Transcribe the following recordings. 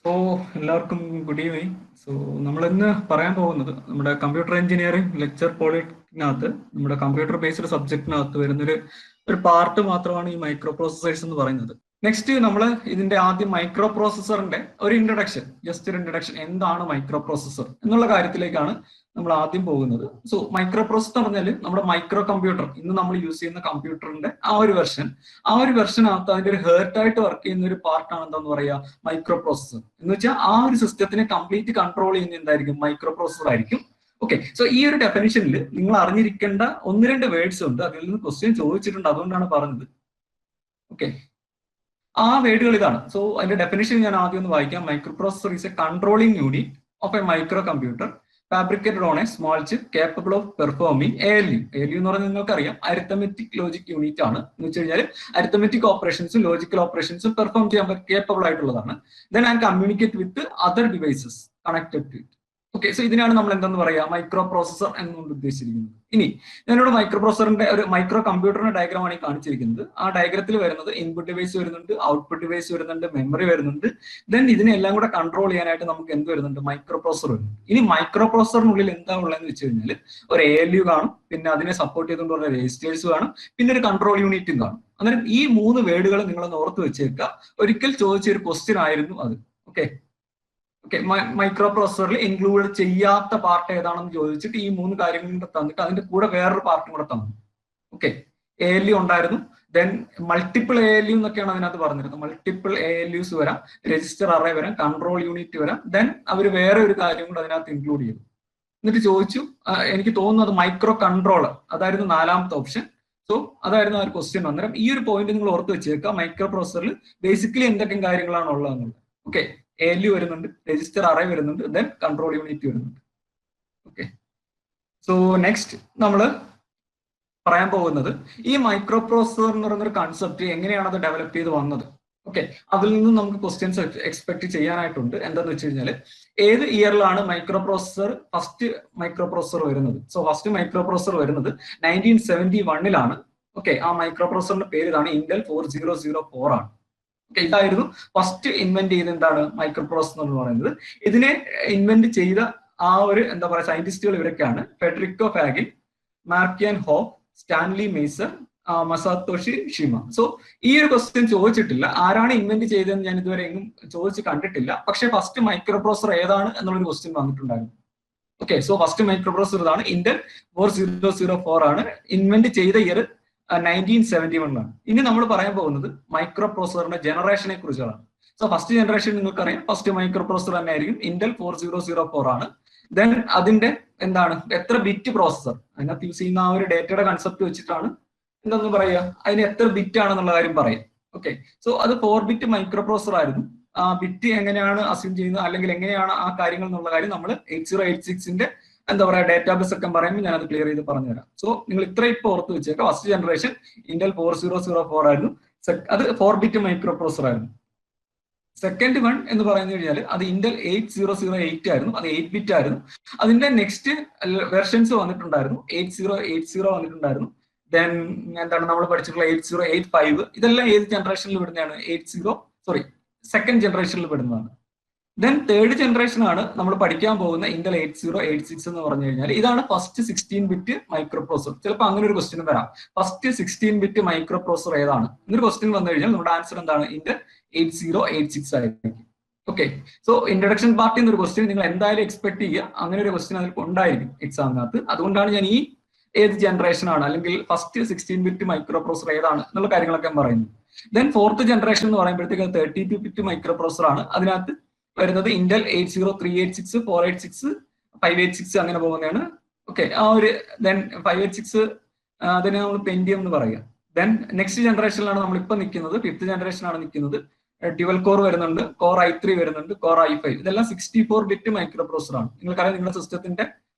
So എല്ലാവർക്കും good evening. So നമ്മൾ ഇന്ന് പറയാൻ പോകുന്നത് നമ്മുടെ കമ്പ്യൂട്ടർ എഞ്ചിനീയറിംഗ് ലെക്ചർ പോളിറ്റിനകത്ത് നമ്മുടെ കമ്പ്യൂട്ടർ ബേസ്ഡ് സബ്ജക്റ്റിനകത്ത് വരുന്നൊരു പാർട്ട് മാത്രമാണ് ഈ മൈക്രോ പ്രോസസേഴ്സ് എന്ന് പറയുന്നത്. നെക്സ്റ്റ് നമ്മൾ ഇതിന്റെ ആദ്യം മൈക്രോ പ്രോസസറിന്റെ ഒരു ഇൻട്രൊഡക്ഷൻ, ജസ്റ്റ് ഒരു ഇൻട്രൊഡക്ഷൻ, എന്താണ് മൈക്രോ പ്രോസസർ എന്നുള്ള കാര്യത്തിലേക്കാണ് നമ്മൾ ആദ്യം പോകുന്നത്. സോ മൈക്രോ പ്രോസസർ എന്ന് പറഞ്ഞാൽ നമ്മുടെ മൈക്രോ കമ്പ്യൂട്ടർ, ഇന്ന് നമ്മൾ യൂസ് ചെയ്യുന്ന കമ്പ്യൂട്ടറിന്റെ ആ ഒരു വെർഷനകത്ത് അതിന്റെ ഒരു ഹേർട്ടായിട്ട് വർക്ക് ചെയ്യുന്ന ഒരു പാർട്ടാണ് എന്താന്ന് പറയുക, മൈക്രോ പ്രോസസർ. എന്ന് വെച്ചാൽ ആ ഒരു സിസ്റ്റത്തിനെ കംപ്ലീറ്റ് കൺട്രോൾ ചെയ്യുന്ന എന്തായിരിക്കും, മൈക്രോ പ്രോസസർ ആയിരിക്കും. ഓക്കെ, സോ ഈ ഒരു ഡെഫിനിഷനിൽ നിങ്ങൾ അറിഞ്ഞിരിക്കേണ്ട ഒന്ന് രണ്ട് വേർഡ്സ് ഉണ്ട്, അതിൽ നിന്ന് ക്വസ്റ്റ്യൻ ചോദിച്ചിട്ടുണ്ട്, അതുകൊണ്ടാണ് പറഞ്ഞത്. ഓക്കെ, ആ വേർഡുകൾ ഇതാണ്. സോ അതിന്റെ ഡെഫിനിഷൻ ഞാൻ ആദ്യം ഒന്ന് വായിക്കാം. Micro processor is A controlling unit of A micro computer fabricated on A small chip capable of performing ALU. ALU എന്ന് പറഞ്ഞാൽ നിങ്ങൾക്കറിയാം, അരിത്തമെറ്റിക് ലോജിക് യൂണിറ്റ് ആണ്. എന്ന് വെച്ച് കഴിഞ്ഞാൽ അരിത്തമെറ്റിക് ഓപ്പറേഷൻസും ലോജിക്കൽ ഓപ്പറേഷൻസും പെർഫോം ചെയ്യാൻ കേപ്പബിൾ ആയിട്ടുള്ളതാണ്. Then and communicate with other devices connected to it. Okay, so ഇതിനാണ് നമ്മൾ എന്താന്ന് പറയാ, മൈക്രോ പ്രോസസർ എന്നുകൊണ്ട് ഉദ്ദേശിച്ചിരിക്കുന്നത്. ഇനി ഞാനിവിടെ മൈക്രോ പ്രോസസറിന്റെ ഒരു മൈക്രോ കമ്പ്യൂട്ടറിന്റെ ഡയഗ്രമാണ് ഈ കാണിച്ചിരിക്കുന്നത്. ആ ഡയഗ്രത്തിൽ വരുന്നത് ഇൻപുട്ട് ഡിവൈസ് വരുന്നുണ്ട്, ഔട്ട്പുട്ട് ഡിവൈസ് വരുന്നുണ്ട്, മെമ്മറി വരുന്നുണ്ട്. ദെൻ ഇതിനെല്ലാം കൂടെ കൺട്രോൾ ചെയ്യാനായിട്ട് നമുക്ക് എന്ത് വരുന്നുണ്ട്, മൈക്രോ പ്രോസസർ വരുന്നുണ്ട്. ഇനി മൈക്രോ പ്രോസസറിനുള്ളിൽ എന്താ ഉള്ളതെന്ന് വെച്ച് കഴിഞ്ഞാൽ ഒരു ALU കാണും, പിന്നെ അതിനെ സപ്പോർട്ട് ചെയ്തുകൊണ്ടുള്ള രജിസ്റ്റേഴ്സ് കാണും, പിന്നെ ഒരു കൺട്രോൾ യൂണിറ്റും കാണും. അന്നേരം ഈ മൂന്ന് വേർഡുകൾ നിങ്ങളൊന്ന് ഓർത്ത് വെച്ചേക്കുക. ഒരിക്കൽ ചോദിച്ച ഒരു ക്വസ്റ്റ്യൻ ആയിരുന്നു അത്. ഓക്കെ, മൈക്രോ പ്രോസസറിൽ ഇൻക്ലൂഡ് ചെയ്യാത്ത പാർട്ട് ഏതാണെന്ന് ചോദിച്ചിട്ട് ഈ മൂന്ന് കാര്യങ്ങളും കൂടെ തന്നിട്ട് അതിന്റെ കൂടെ വേറൊരു പാർട്ടും കൂടെ തന്നു. ഓക്കെ, ALU ഉണ്ടായിരുന്നു, ദെൻ മൾട്ടിപ്പിൾ ALU എന്നൊക്കെയാണ് അതിനകത്ത് പറഞ്ഞിരുന്നത്. മൾട്ടിപ്പിൾ ALUs വരാം, രജിസ്റ്റർ അറേ വരാം, കൺട്രോൾ യൂണിറ്റ് വരാം, ദെൻ അവർ വേറെ ഒരു കാര്യം കൂടെ അതിനകത്ത് ഇൻക്ലൂഡ് ചെയ്തു. എന്നിട്ട് ചോദിച്ചു, എനിക്ക് തോന്നുന്നത് മൈക്രോ കൺട്രോളർ, അതായിരുന്നു നാലാമത്തെ ഓപ്ഷൻ. സോ അതായിരുന്നു ആ ഒരു ക്വസ്റ്റ്യൻ. അന്നേരം ഈ ഒരു പോയിന്റ് നിങ്ങൾ ഓർത്ത് വെച്ചേക്കുക, മൈക്രോ പ്രോസസറിൽ ബേസിക്കലി എന്തൊക്കെ കാര്യങ്ങളാണ് ഉള്ളതെന്നുള്ളത്. ഓക്കെ, ALU വരുന്നുണ്ട്, രജിസ്റ്റർ അറേ വരുന്നുണ്ട്, ദെൻ കൺട്രോൾ യൂണിറ്റ് വരുന്നുണ്ട്. ഓക്കെ, സോ നെക്സ്റ്റ് നമ്മൾ പറയാൻ പോകുന്നത് ഈ മൈക്രോ പ്രോസസർ എന്ന് പറയുന്ന ഒരു കൺസെപ്റ്റ് എങ്ങനെയാണ് അത് ഡെവലപ്പ് ചെയ്ത് വന്നത്. ഓക്കെ, അതിൽ നിന്നും നമുക്ക് ക്വസ്റ്റ്യൻസ് എക്സ്പെക്ട് ചെയ്യാനായിട്ടുണ്ട്. എന്താന്ന് വെച്ച് കഴിഞ്ഞാൽ ഏത് ഇയറിലാണ് ഫസ്റ്റ് മൈക്രോ പ്രോസസർ വരുന്നത്? സോ ഫസ്റ്റ് മൈക്രോ പ്രോസസർ വരുന്നത് 1971 ഓക്കെ, ആ മൈക്രോ പ്രോസസറിന്റെ പേര് ഇതാണ്, ഇന്റൽ 4004 ആണ്. ഇതായിരുന്നു ഫസ്റ്റ് ഇൻവെന്റ് ചെയ്ത എന്താണ്, മൈക്രോ പ്രോസസർ എന്ന് പറയുന്നത്. ഇതിനെ ഇൻവെന്റ് ചെയ്ത ആ ഒരു എന്താ പറയുക, സയന്റിസ്റ്റുകൾ ഇവരൊക്കെയാണ് Federico Faggin, Marcian Hoff, Stanley Mazor, Masatoshi Shima. So ഈ ഒരു ക്വസ്റ്റ്യൻ ചോദിച്ചിട്ടില്ല, ആരാണ് ഇൻവെന്റ് ചെയ്തതെന്ന് ഞാൻ ഇതുവരെ എങ്ങും ചോദിച്ച് കണ്ടിട്ടില്ല. പക്ഷെ ഫസ്റ്റ് മൈക്രോ പ്രോസസർ ഏതാണ് എന്നുള്ളൊരു ക്വസ്റ്റ്യൻ വന്നിട്ടുണ്ടായിരുന്നു. Okay, so first micro processor ഇതാണ്, ഇന്റൽ 4004 ആണ്. ഇൻവെന്റ് ചെയ്ത ഇയർ 1971 ഇനി നമ്മൾ പറയാൻ പോകുന്നത് മൈക്രോ പ്രോസസറിന്റെ ജനറേഷനെ കുറിച്ചാണ്. സോ ഫസ്റ്റ് ജനറേഷൻ നിങ്ങൾക്കറിയാം, ഫസ്റ്റ് മൈക്രോ പ്രോസസർ തന്നെ ആയിരിക്കും, ഇന്റൽ 4004 ആണ്. ദെൻ അതിന്റെ എന്താണ്, എത്ര ബിറ്റ് പ്രോസസർ, അതിനകത്ത് യൂസ് ചെയ്യുന്ന ആ ഒരു ഡേറ്റയുടെ കൺസെപ്റ്റ് വെച്ചിട്ടാണ് എന്താന്ന് പറയുക, അതിന് എത്ര ബിറ്റ് ആണെന്നുള്ള കാര്യം പറയാം. ഓക്കെ, സോ അത് 4-bit മൈക്രോ പ്രോസസർ ആയിരുന്നു. ആ ബിറ്റ് എങ്ങനെയാണ് അസ്യൂം ചെയ്യുന്നത്, അല്ലെങ്കിൽ എങ്ങനെയാണ് ആ കാര്യങ്ങൾ എന്നുള്ള കാര്യം നമ്മൾ 8086 എന്താ പറയാ ഡേറ്റാബേസ് ഒക്കെ പറയുമ്പോൾ ഞാൻ അത് ക്ലിയർ ചെയ്ത് പറഞ്ഞുതരാം. സോ നിങ്ങൾ ഇത്ര ഇപ്പൊ ഓർത്ത് വെച്ചേക്കാം, ഫസ്റ്റ് ജനറേഷൻ ഇന്റൽ 4004 ആയിരുന്നു, അത് 4-bit മൈക്രോ പ്രോസസർ ആയിരുന്നു. സെക്കൻഡ് വൺ എന്ന് പറഞ്ഞു കഴിഞ്ഞാൽ അത് ഇന്റൽ 8008 ആയിരുന്നു, അത് 8-bit ആയിരുന്നു. അതിന്റെ നെക്സ്റ്റ് വെർഷൻസ് വന്നിട്ടുണ്ടായിരുന്നു, 8080 വന്നിട്ടുണ്ടായിരുന്നു. ദെൻ എന്താണ് നമ്മൾ പഠിച്ചിട്ടുള്ള 8085, ഇതെല്ലാം ഏത് ജനറേഷനിൽ വിടുന്നതാണ്, സെക്കൻഡ് ജനറേഷനിൽ വിടുന്നതാണ്. ദെൻ തേർഡ് ജനറേഷൻ ആണ് നമ്മൾ പഠിക്കാൻ പോകുന്ന ഇന്റൽ 8086 എന്ന് പറഞ്ഞു കഴിഞ്ഞാൽ ഇതാണ് ഫസ്റ്റ് 16-bit മൈക്രോ പ്രോസസർ. ചിലപ്പോൾ അങ്ങനെ ഒരു ക്വസ്റ്റ്യൻ വരാം, ഫസ്റ്റ് 16-bit മൈക്രോ പ്രോസസർ ഏതാണ് എന്നൊരു ക്വസ്റ്റ്യൻ വന്നു കഴിഞ്ഞാൽ നമ്മുടെ ആൻസർ എന്താണ്, ഇന്റൽ 8086 ആയിരിക്കും. ഓക്കെ, സോ ഇൻട്രൊഡക്ഷൻ പാർട്ടിൽ നിന്ന് ഒരു ക്വസ്റ്റ്യൻ നിങ്ങൾ എന്തായാലും എക്സ്പെക്ട് ചെയ്യുക, അങ്ങനെ ഒരു ക്വസ്റ്റ്യൻ അതിൽ ഉണ്ടായിരിക്കും എക്സാമിനകത്ത്. അതുകൊണ്ടാണ് ഞാൻ ഈ ഏത് ജനറേഷൻ ആണ് അല്ലെങ്കിൽ ഫസ്റ്റ് 16-bit മൈക്രോ പ്രോസസർ ഏതാണ് എന്നുള്ള കാര്യങ്ങളൊക്കെ പറയുന്നത്. ദെൻ ഫോർത്ത് ജനറേഷൻ എന്ന് പറയുമ്പോഴത്തേക്ക് 32-bit മൈക്രോ പ്രോസസർ ആണ്. അതിനകത്ത് വരുന്നത് ഇന്റൽ 80386, 486, 586 അങ്ങനെ പോകുന്നതാണ്. ഓക്കെ, ആ ഒരു ദെൻ 586 അതിനെ നമ്മൾ പെന്റിയം എന്ന് പറയുക. ദെൻ നെക്സ്റ്റ് ജനറേഷനിലാണ് നമ്മൾ ഇപ്പൊ നിൽക്കുന്നത്, ഫിഫ്ത് ജനറേഷൻ ആണ് നിൽക്കുന്നത്. 12 കോർ വരുന്നുണ്ട്, കോർ i3 വരുന്നുണ്ട്, കോർ i5, ഇതെല്ലാം 64-bit മൈക്രോ പ്രോസസർ ആണ്. നിങ്ങൾക്കറിയാം നിങ്ങളുടെ സിസ്റ്റത്തിന്റെ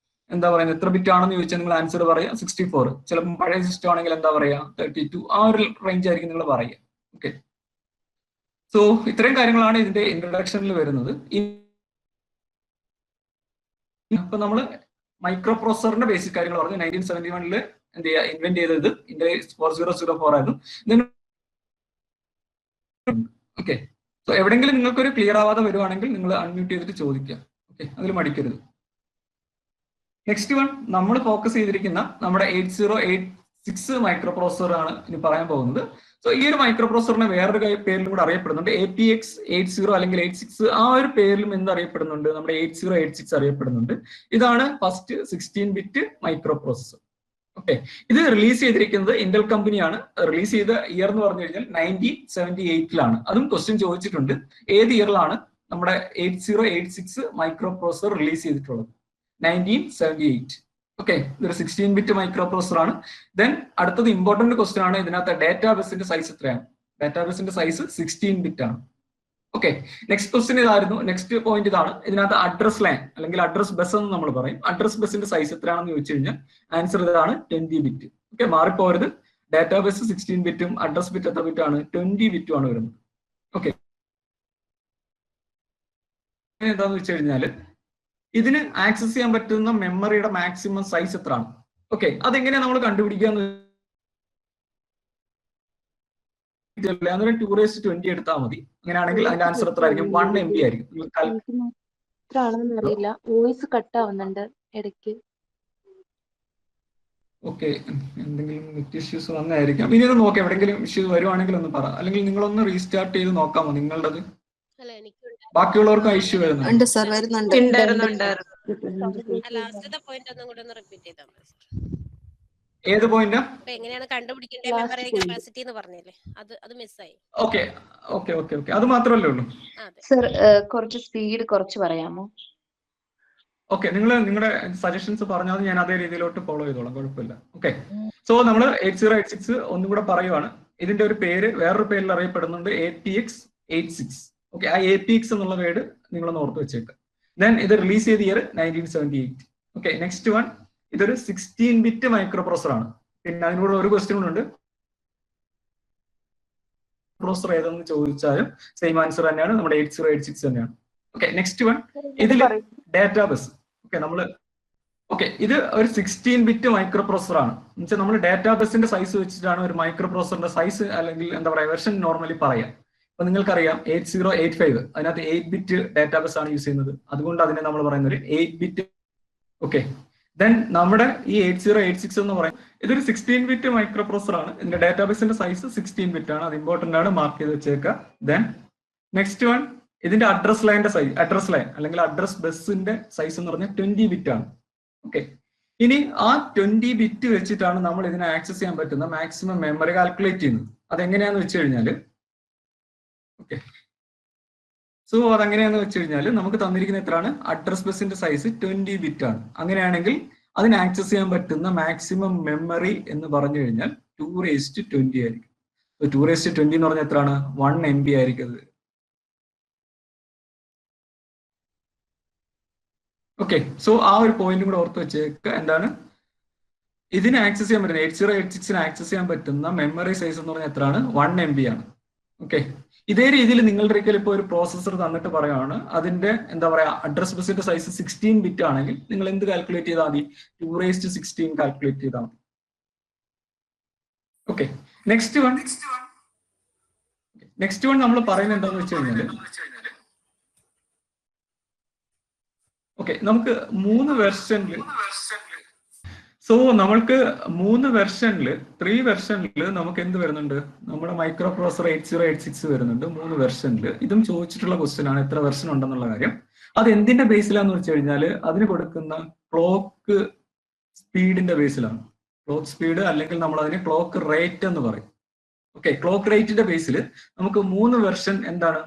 എന്താ പറയുന്നത് എത്ര ബിറ്റ് ആണെന്ന് ചോദിച്ചാൽ നിങ്ങൾ ആൻസർ പറയുക 64. ചിലപ്പോൾ പഴയ സിസ്റ്റം ആണെങ്കിൽ എന്താ പറയുക 32, ആ ഒരു റേഞ്ച് ആയിരിക്കും നിങ്ങൾ പറയുക. ഓക്കെ, സോ ഇത്രയും കാര്യങ്ങളാണ് ഇതിന്റെ ഇൻട്രൊഡക്ഷനിൽ വരുന്നത്. ഇപ്പൊ നമ്മൾ മൈക്രോ പ്രോസസറിന്റെ ബേസിക് കാര്യങ്ങൾ പറഞ്ഞു. 1971 എന്ത് ചെയ്യുക, ഇൻവെന്റ് ചെയ്തത് ഇന്റൽ 4004 ആയിരുന്നു. ഓക്കെ, സോ എവിടെയെങ്കിലും നിങ്ങൾക്കൊരു ക്ലിയർ ആവാതെ വരുവാണെങ്കിൽ നിങ്ങൾ അൺമ്യൂട്ട് ചെയ്തിട്ട് ചോദിക്കുക. ഓക്കെ, അതിൽ മടിക്കരുത്. നെക്സ്റ്റ് വൺ നമ്മൾ ഫോക്കസ് ചെയ്തിരിക്കുന്ന നമ്മുടെ 8086 മൈക്രോ പ്രോസസർ ആണ് ഇനി പറയാൻ പോകുന്നത്. സോ ഈ ഒരു മൈക്രോ പ്രോസസറിനെ വേറൊരു പേരിലും കൂടെ അറിയപ്പെടുന്നുണ്ട്. APX 80 അല്ലെങ്കിൽ 86 ആ ഒരു പേരിലും എന്ത് അറിയപ്പെടുന്നുണ്ട്? നമ്മുടെ 8086 അറിയപ്പെടുന്നുണ്ട്. ഇതാണ് ഫസ്റ്റ് 16-ബിറ്റ് മൈക്രോ പ്രോസസർ. ഓക്കെ, ഇത് റിലീസ് ചെയ്തിരിക്കുന്നത് ഇന്റൽ കമ്പനിയാണ്. റിലീസ് ചെയ്ത ഇയർ എന്ന് പറഞ്ഞു കഴിഞ്ഞാൽ 1978 അതും ക്വസ്റ്റ്യൻ ചോദിച്ചിട്ടുണ്ട്, ഏത് ഇയറിലാണ് നമ്മുടെ 8086 മൈക്രോ പ്രോസസർ റിലീസ് ചെയ്തിട്ടുള്ളത്? 1978. ഓക്കെ, ഇതൊരു 16-ബിറ്റ് മൈക്രോ പ്രോസസർ ആണ്. ദെൻ അടുത്തത് ഇമ്പോർട്ടന്റ് ക്വസ്റ്റ്യൻ ആണ്, ഇതിനകത്ത് ഡാറ്റാബേസിന്റെ സൈസ് എത്രയാണ്? ഡാറ്റാബേസിന്റെ സൈസ് 16-ബിറ്റ് ആണ്. ഓക്കെ, നെക്സ്റ്റ് ക്വസ്റ്റ്യൻ ഇതായിരുന്നു. നെക്സ്റ്റ് പോയിന്റ് ഇതാണ്. ഇതിനകത്ത് അഡ്രസ് ലൈൻ അല്ലെങ്കിൽ അഡ്രസ് ബസ് എന്ന് നമ്മൾ പറയും. അഡ്രസ് ബസിന്റെ സൈസ് എത്രയാണെന്ന് ചോദിച്ചു കഴിഞ്ഞാൽ ആൻസർ ഇതാണ്, 20-ബിറ്റ്. ഓക്കെ, മാറിപ്പോരുത്. ഡാറ്റാബേസ് 16-ബിറ്റും അഡ്രസ് ബിറ്റ് എത്ര ബിറ്റ് ആണ്? 20-ബിറ്റും ആണ് വരുന്നത്. ഓക്കെ, എന്താന്ന് വെച്ച് കഴിഞ്ഞാൽ ഇതിന് ആക്സസ് ചെയ്യാൻ പറ്റുന്ന മെമ്മറിയുടെ മാക്സിമം സൈസ് എത്രയാണ്? ഓക്കെ, അതെങ്ങനെയാണ് നമ്മൾ കണ്ടുപിടിക്കാന്ന് 2/20 എടുത്താൽ മതി. അങ്ങനെയാണെങ്കിൽ അതിന്റെ ആൻസർ എത്ര ആയിരിക്കും? 1 MB ആയിരിക്കും. അറിയില്ല, വോയിസ് കട്ട് ആവുന്നുണ്ട് ഇടയ്ക്ക്. ഓക്കെ, എന്തെങ്കിലും നെറ്റ് ഇഷ്യൂസ് വന്നായിരിക്കാം. ഇനി ഒന്ന് നോക്കാം, എവിടെയെങ്കിലും ഇഷ്യൂ വരുവാണെങ്കിൽ ഒന്ന് പറ, അല്ലെങ്കിൽ നിങ്ങളൊന്ന് റീസ്റ്റാർട്ട് ചെയ്ത് നോക്കാമോ നിങ്ങളുടേത്? ബാക്കിയുള്ളവർക്ക് ഇഷ്യൂ വരുന്നുണ്ട്. ഏത് പോയിന്റ്? എങ്ങനെയാണ് കണ്ടുപിടിക്കേണ്ടത് മെമ്മറി കപ്പാസിറ്റി എന്ന് പറഞ്ഞില്ലേ, അത് മിസ്സായി. ഓക്കെ ഓക്കെ ഓക്കെ ഓക്കെ, അത് മാത്രമല്ലേ ഉള്ളൂ സർ? കുറച്ച് സ്പീഡ് കുറച്ച് പറയാമോ? ഓക്കെ, നിങ്ങൾ നിങ്ങളുടെ സജഷൻസ് പറഞ്ഞാൽ ഞാൻ അതേ രീതിയിലോട്ട് ഫോളോ ചെയ്തോളാം, കുഴപ്പമില്ല. ഓക്കെ, സോ നമ്മൾ 8086 ഒന്നും കൂടെ പറയുവാണ്. ഇതിന്റെ ഒരു പേര് വേറൊരു പേരിൽ അറിയപ്പെടുന്നുണ്ട്, APX 86. ഓക്കെ, ആ APX എന്നുള്ള വേർഡ് നിങ്ങളൊന്ന് ഓർത്ത് വെച്ചേക്ക്. ദെൻ ഇത് റിലീസ് ചെയ്ത ഇയർ 1978. ഓക്കെ, നെക്സ്റ്റ് വൺ, ഇതൊരു 16-ബിറ്റ് മൈക്രോ പ്രോസസർ ആണ്. പിന്നെ അതിനോട് ഒരു ക്വസ്റ്റ്യൻ ഉണ്ട്, പ്രോസസർ ഏതെന്ന് ചോദിച്ചാലും സെയിം ആൻസർ തന്നെയാണ്, നമ്മുടെ 8086 തന്നെയാണ്. ഓക്കെ, നെക്സ്റ്റ് വൺ, ഇതിൽ ഡാറ്റാബേസ്. ഓക്കെ, ഇത് ഒരു 16-ബിറ്റ് മൈക്രോ പ്രോസസർ ആണ്. എന്നുവെച്ചാൽ നമ്മൾ ഡാറ്റാബേസിന്റെ സൈസ് വെച്ചിട്ടാണ് ഒരു മൈക്രോ പ്രോസസറിന്റെ സൈസ് അല്ലെങ്കിൽ എന്താ പറയുക വെർഷൻ നോർമലി പറയാം. അപ്പൊ നിങ്ങൾക്കറിയാം 8085 അതിനകത്ത് 8-ബിറ്റ് ഡാറ്റാബേസ് ആണ് യൂസ് ചെയ്യുന്നത്, അതുകൊണ്ട് അതിനെ നമ്മൾ പറയുന്ന ഒരു 8-ബിറ്റ്. ഓക്കെ, ദെൻ നമ്മുടെ ഈ 8086 എന്ന് പറയും, ഇതൊരു 16-ബിറ്റ് മൈക്രോ പ്രോസസർ ആണ്. ഇതിന്റെ ഡാറ്റാബേസിന്റെ സൈസ് 16-ബിറ്റ് ആണ്, അത് ഇമ്പോർട്ടന്റ് ആണ്, മാർക്ക് ചെയ്ത് വെച്ചേക്കുക. ദെൻ നെക്സ്റ്റ് വൺ, ഇതിന്റെ അഡ്രസ് ലൈൻ അല്ലെങ്കിൽ അഡ്രസ് ബസിന്റെ സൈസ് എന്ന് പറഞ്ഞാൽ 20-ബിറ്റ് ആണ്. ഓക്കെ, ഇനി ആ 20-ബിറ്റ് വെച്ചിട്ടാണ് നമ്മൾ ഇതിനെ ആക്സസ് ചെയ്യാൻ പറ്റുന്ന മാക്സിമം മെമ്മറി കാൽക്കുലേറ്റ് ചെയ്യുന്നത്. അതെങ്ങനെയാന്ന് വെച്ച് കഴിഞ്ഞാൽ ഓക്കെ, സോ അതെങ്ങനെയാന്ന് വെച്ച് കഴിഞ്ഞാൽ നമുക്ക് തന്നിരിക്കുന്ന എത്രയാണ്? അഡ്രസ് ബസിന്റെ സൈസ് 20-ബിറ്റ് ആണ്. അങ്ങനെയാണെങ്കിൽ അതിന് ആക്സസ് ചെയ്യാൻ പറ്റുന്ന മാക്സിമം മെമ്മറി എന്ന് പറഞ്ഞു കഴിഞ്ഞാൽ 2/20 ആയിരിക്കും. 2/20 എന്ന് പറഞ്ഞാൽ എത്രയാണ്? 1 MB ആയിരിക്കും അത്. ഓക്കെ, സോ ആ ഒരു പോയിന്റും കൂടെ ഓർത്ത് വെച്ചേക്ക്. എന്താണ് ഇതിന് ആക്സസ് ചെയ്യാൻ പറ്റുന്ന 8086 ആക്സസ് ചെയ്യാൻ പറ്റുന്ന മെമ്മറി സൈസ് എന്ന് പറഞ്ഞാൽ എത്രയാണ്? 1 MB ആണ്. ഓക്കെ, ഇതേ രീതിയിൽ നിങ്ങളുടെ ഒരിക്കൽ ഇപ്പോൾ ഒരു പ്രോസസർ തന്നിട്ട് പറയുകയാണ് അതിന്റെ എന്താ പറയാ അഡ്രസ് ബസിന്റെ സൈസ് 16-ബിറ്റ് ആണെങ്കിൽ നിങ്ങൾ എന്ത് കാൽക്കുലേറ്റ് ചെയ്താൽ മതി? 2/16 കാൽക്കുലേറ്റ് ചെയ്താൽ മതി. ഓക്കെ, നെക്സ്റ്റ് വൺ നമ്മൾ പറയുന്നത് എന്താണെന്ന് വെച്ച് കഴിഞ്ഞാൽ ഓക്കെ, നമുക്ക് 3 വെർഷനിൽ, സോ നമ്മൾക്ക് 3 വെർഷനിൽ 3 വെർഷനിൽ നമുക്ക് എന്ത് വരുന്നുണ്ട്? നമ്മുടെ മൈക്രോ പ്രോസസർ 8086 വരുന്നുണ്ട് 3 വെർഷനിൽ. ഇതും ചോദിച്ചിട്ടുള്ള ക്വസ്റ്റ്യൻ ആണ്, എത്ര വെർഷൻ ഉണ്ടെന്നുള്ള കാര്യം. അത് എന്തിന്റെ ബേസിലാന്ന് വെച്ച് കഴിഞ്ഞാൽ അതിന് കൊടുക്കുന്ന ക്ലോക്ക് സ്പീഡിന്റെ ബേസിലാണ്. ക്ലോക്ക് സ്പീഡ് അല്ലെങ്കിൽ നമ്മൾ അതിനെ ക്ലോക്ക് റേറ്റ് എന്ന് പറയും. ഓക്കെ, ക്ലോക്ക് റേറ്റിന്റെ ബേസിൽ നമുക്ക് 3 വെർഷൻ എന്താണ്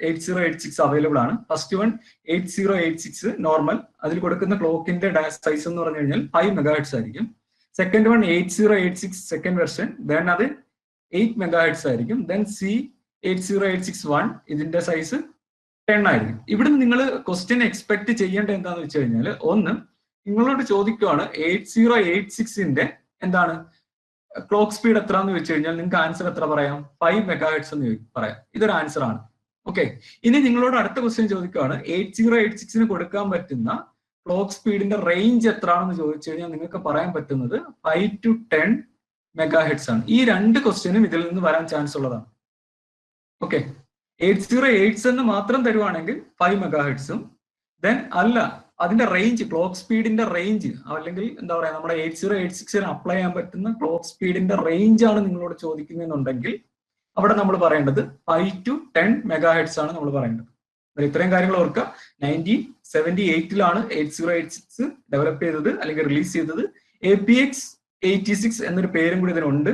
8086 അവൈലബിൾ ആണ്. ഫസ്റ്റ് വൺ 8086 നോർമൽ, അതിൽ കൊടുക്കുന്ന ക്ലോക്കിന്റെ സൈസ് എന്ന് പറഞ്ഞു കഴിഞ്ഞാൽ 5 MHz ആയിരിക്കും. Second one 8086 second version, then അത് 8 MHz ആയിരിക്കും. ദെൻ C80861 ഇതിന്റെ സൈസ് 10 ആയിരിക്കും. ഇവിടെ നിങ്ങൾ ക്വസ്റ്റ്യൻ എക്സ്പെക്ട് ചെയ്യേണ്ടത് എന്താന്ന് വെച്ച് കഴിഞ്ഞാൽ, ഒന്ന് നിങ്ങളോട് ചോദിക്കുവാണ് 8086ന്റെ എന്താണ് ക്ലോക്ക് സ്പീഡ് എത്ര എന്ന് വെച്ച് കഴിഞ്ഞാൽ നിങ്ങൾക്ക് ആൻസർ എത്ര പറയാം? 5 MHz എന്ന് പറയാം. ഇതൊരു ആൻസർ ആണ്. ഓക്കെ, ഇനി നിങ്ങളോട് അടുത്ത ക്വസ്റ്റ്യൻ ചോദിക്കുകയാണ് 8086 കൊടുക്കാൻ പറ്റുന്ന ക്ലോക്ക് സ്പീഡിന്റെ റേഞ്ച് എത്രയാണെന്ന് ചോദിച്ചു കഴിഞ്ഞാൽ നിങ്ങൾക്ക് പറയാൻ പറ്റുന്നത് 5 to 10 MHz ആണ്. ഈ 2 ക്വസ്റ്റ്യനും ഇതിൽ നിന്ന് വരാൻ ചാൻസ് ഉള്ളതാണ്. ഓക്കെ, 8086 എന്ന് മാത്രം തരുവാണെങ്കിൽ 5 മെഗാഹെഡ്സും ദെൻ അല്ല അതിന്റെ റേഞ്ച് ക്ലോക്ക് സ്പീഡിന്റെ റേഞ്ച് അല്ലെങ്കിൽ എന്താ പറയാ നമ്മുടെ 8086 അപ്ലൈ ചെയ്യാൻ പറ്റുന്ന ക്ലോക്ക് സ്പീഡിന്റെ റേഞ്ച് ആണ് നിങ്ങളോട് ചോദിക്കുന്നതെന്നുണ്ടെങ്കിൽ അവിടെ നമ്മൾ പറയേണ്ടത് 5 to 10 മെഗാഹെഡ്സ് ആണ് നമ്മൾ പറയേണ്ടത്. ഇത്രയും കാര്യങ്ങൾ ഓർക്കുക. 1978 8086 ഡെവലപ്പ് ചെയ്തത് അല്ലെങ്കിൽ റിലീസ് ചെയ്തത്. APX 86 എന്നൊരു പേരും കൂടി ഇതിനുണ്ട്.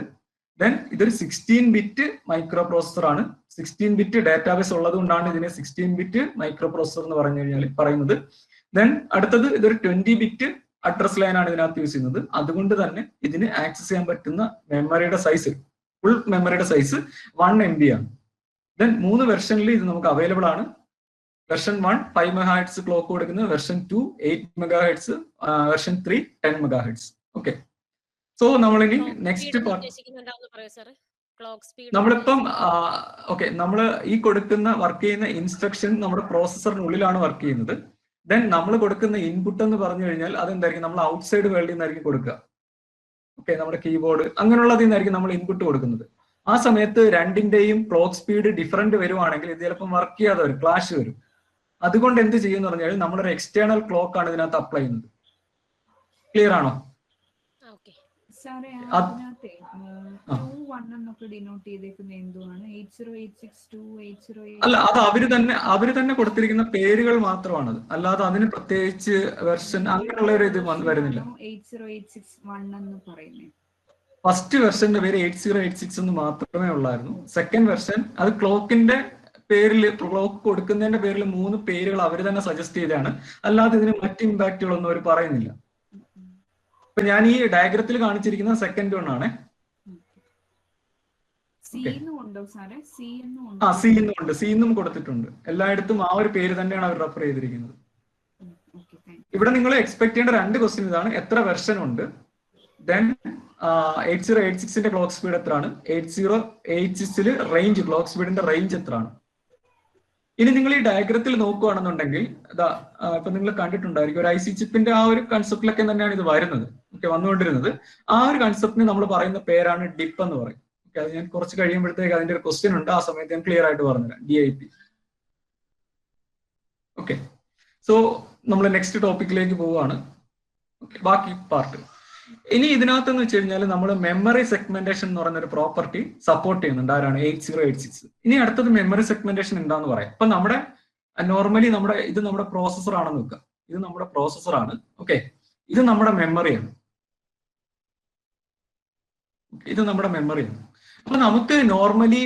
ദെൻ ഇതൊരു 16 ബിറ്റ് മൈക്രോ പ്രോസസർ ആണ്. 16 ബിറ്റ് ഡാറ്റാബേസ് ഉള്ളത് കൊണ്ടാണ് ഇതിനെ 16 ബിറ്റ് മൈക്രോ പ്രോസസർ എന്ന് പറഞ്ഞു കഴിഞ്ഞാൽ പറയുന്നത്. ദെൻ അടുത്തത് ഇതൊരു 20 ബിറ്റ് അഡ്രസ് ലൈൻ ആണ് ഇതിനകത്ത് യൂസ് ചെയ്യുന്നത്. അതുകൊണ്ട് തന്നെ ഇതിന് ആക്സസ് ചെയ്യാൻ പറ്റുന്ന മെമ്മറിയുടെ സൈസ്, ഫുൾ മെമ്മറിയുടെ സൈസ് 1 MB ആണ്. ദെൻ 3 വെർഷനിൽ ഇത് നമുക്ക് അവൈലബിൾ ആണ്. വെർഷൻ 1 5 മെഗാഹെഡ്സ് ക്ലോക്ക് കൊടുക്കുന്നത്, വെർഷൻ 2 8 മെഗാഹെഡ്സ്, വെർഷൻ 3 10 മെഗാഹെഡ്സ്. ഓക്കെ, സോ നമ്മളിനി നെക്സ്റ്റ് നമ്മളിപ്പം ഓക്കെ നമ്മൾ ഈ കൊടുക്കുന്ന വർക്ക് ചെയ്യുന്ന ഇൻസ്ട്രക്ഷൻ നമ്മുടെ പ്രോസസറിനുള്ളിലാണ് വർക്ക് ചെയ്യുന്നത്. ദെൻ നമ്മൾ കൊടുക്കുന്ന ഇൻപുട്ട് എന്ന് പറഞ്ഞു കഴിഞ്ഞാൽ അതെന്തായിരിക്കും, നമ്മൾ ഔട്ട്സൈഡ് വേൾഡിൽ നിന്നായിരിക്കും കൊടുക്കുക. ഓക്കെ, നമ്മുടെ കീബോർഡ് അങ്ങനെയുള്ളതിൽ നിന്നായിരിക്കും നമ്മൾ ഇൻപുട്ട് കൊടുക്കുന്നത്. ആ സമയത്ത് രണ്ടിന്റെയും ക്ലോക്ക് സ്പീഡ് ഡിഫറൻറ്റ് വരുവാണെങ്കിൽ ഇത് ചിലപ്പം വർക്ക് ചെയ്യാതെ വരും, ക്ലാഷ് വരും. അതുകൊണ്ട് എന്ത് ചെയ്യുമെന്ന് പറഞ്ഞാൽ നമ്മളൊരു എക്സ്റ്റേണൽ ക്ലോക്ക് ആണ് ഇതിനകത്ത് അപ്ലൈ ചെയ്യുന്നത്. ക്ലിയർ ആണോ? അല്ല, അത് അവര് തന്നെ കൊടുത്തിരിക്കുന്ന പേരുകൾ മാത്രമാണത്, അല്ലാതെ അതിന് പ്രത്യേകിച്ച് വെർഷൻ അങ്ങനെയുള്ള ഒരു ഇത് വരുന്നില്ല. ഫസ്റ്റ് വെർഷന്റെ പേര് 8086 എന്ന് മാത്രമേ ഉള്ളായിരുന്നു. സെക്കൻഡ് വെർഷൻ അത് ക്ലോക്കിന്റെ പേരിൽ, ക്ലോക്ക് കൊടുക്കുന്നതിന്റെ പേരിൽ 3 പേരുകൾ അവർ തന്നെ സജസ്റ്റ് ചെയ്തതാണ്, അല്ലാതെ ഇതിന് മറ്റ് ഇമ്പാക്റ്റുകളൊന്നും അവർ പറയുന്നില്ല. ഇപ്പൊ ഞാൻ ഈ ഡയഗ്രത്തിൽ കാണിച്ചിരിക്കുന്ന സെക്കൻഡ് വൺ ആണ്. സി എന്നുണ്ട്, സി എന്നും കൊടുത്തിട്ടുണ്ട്. എല്ലായിടത്തും ആ ഒരു പേര് തന്നെയാണ് അവർ റെഫർ ചെയ്തിരിക്കുന്നത്. ഇവിടെ നിങ്ങൾ എക്സ്പെക്ട് ചെയ്യേണ്ട 2 ക്വസ്റ്റ്യൻ ഇതാണ്: എത്ര വെർഷൻ ഉണ്ട്, ദെൻ 8086ന്റെ ക്ലോക്ക് സ്പീഡ് എത്രയാണ്, 8086 റേഞ്ച്, ക്ലോക്ക് സ്പീഡിന്റെ റേഞ്ച് എത്രയാണ്. ഇനി നിങ്ങൾ ഈ ഡയഗ്രത്തിൽ നോക്കുകയാണെന്നുണ്ടെങ്കിൽ ഇപ്പൊ നിങ്ങൾ കണ്ടിട്ടുണ്ടായിരിക്കും ഒരു IC ചിപ്പിന്റെ ആ ഒരു കൺസെപ്റ്റിലൊക്കെ തന്നെയാണ് ഇത് വരുന്നത്. ഓക്കെ, വന്നുകൊണ്ടിരുന്നത്. ആ ഒരു കൺസെപ്റ്റിന് നമ്മൾ പറയുന്ന പേരാണ് ഡിപ്പ് എന്ന് പറയും. ഓക്കെ, അത് ഞാൻ കുറച്ച് കഴിയുമ്പോഴത്തേക്ക് അതിന്റെ ഒരു ക്വസ്റ്റ്യൻ ഉണ്ട്, ആ സമയത്ത് ഞാൻ ക്ലിയർ ആയിട്ട് പറഞ്ഞുതരാം. DIP. ഓക്കെ, സോ നമ്മൾ നെക്സ്റ്റ് ടോപ്പിക്കിലേക്ക് പോവുകയാണ്. ബാക്കി പാർട്ട് ഇനി ഇതിനകത്തെന്ന് വെച്ച് കഴിഞ്ഞാൽ നമ്മൾ മെമ്മറി സെഗ്മെന്റേഷൻ എന്ന് പറയുന്ന ഒരു പ്രോപ്പർട്ടി സപ്പോർട്ട് ചെയ്യുന്നുണ്ട്. ആരാണ്? 8086. ഇനി അടുത്തത് മെമ്മറി സെഗ്മെന്റേഷൻ എന്താന്ന് പറയാം. ഇപ്പൊ നമ്മുടെ നോർമലി ഇത് നമ്മുടെ പ്രോസസർ ആണെന്ന് വെക്കുക. ഇത് നമ്മുടെ പ്രോസസർ ആണ്. ഓക്കെ, ഇത് നമ്മുടെ മെമ്മറിയാണ്. ഇത് നമ്മുടെ മെമ്മറിയാണ്. അപ്പൊ നമുക്ക് നോർമലി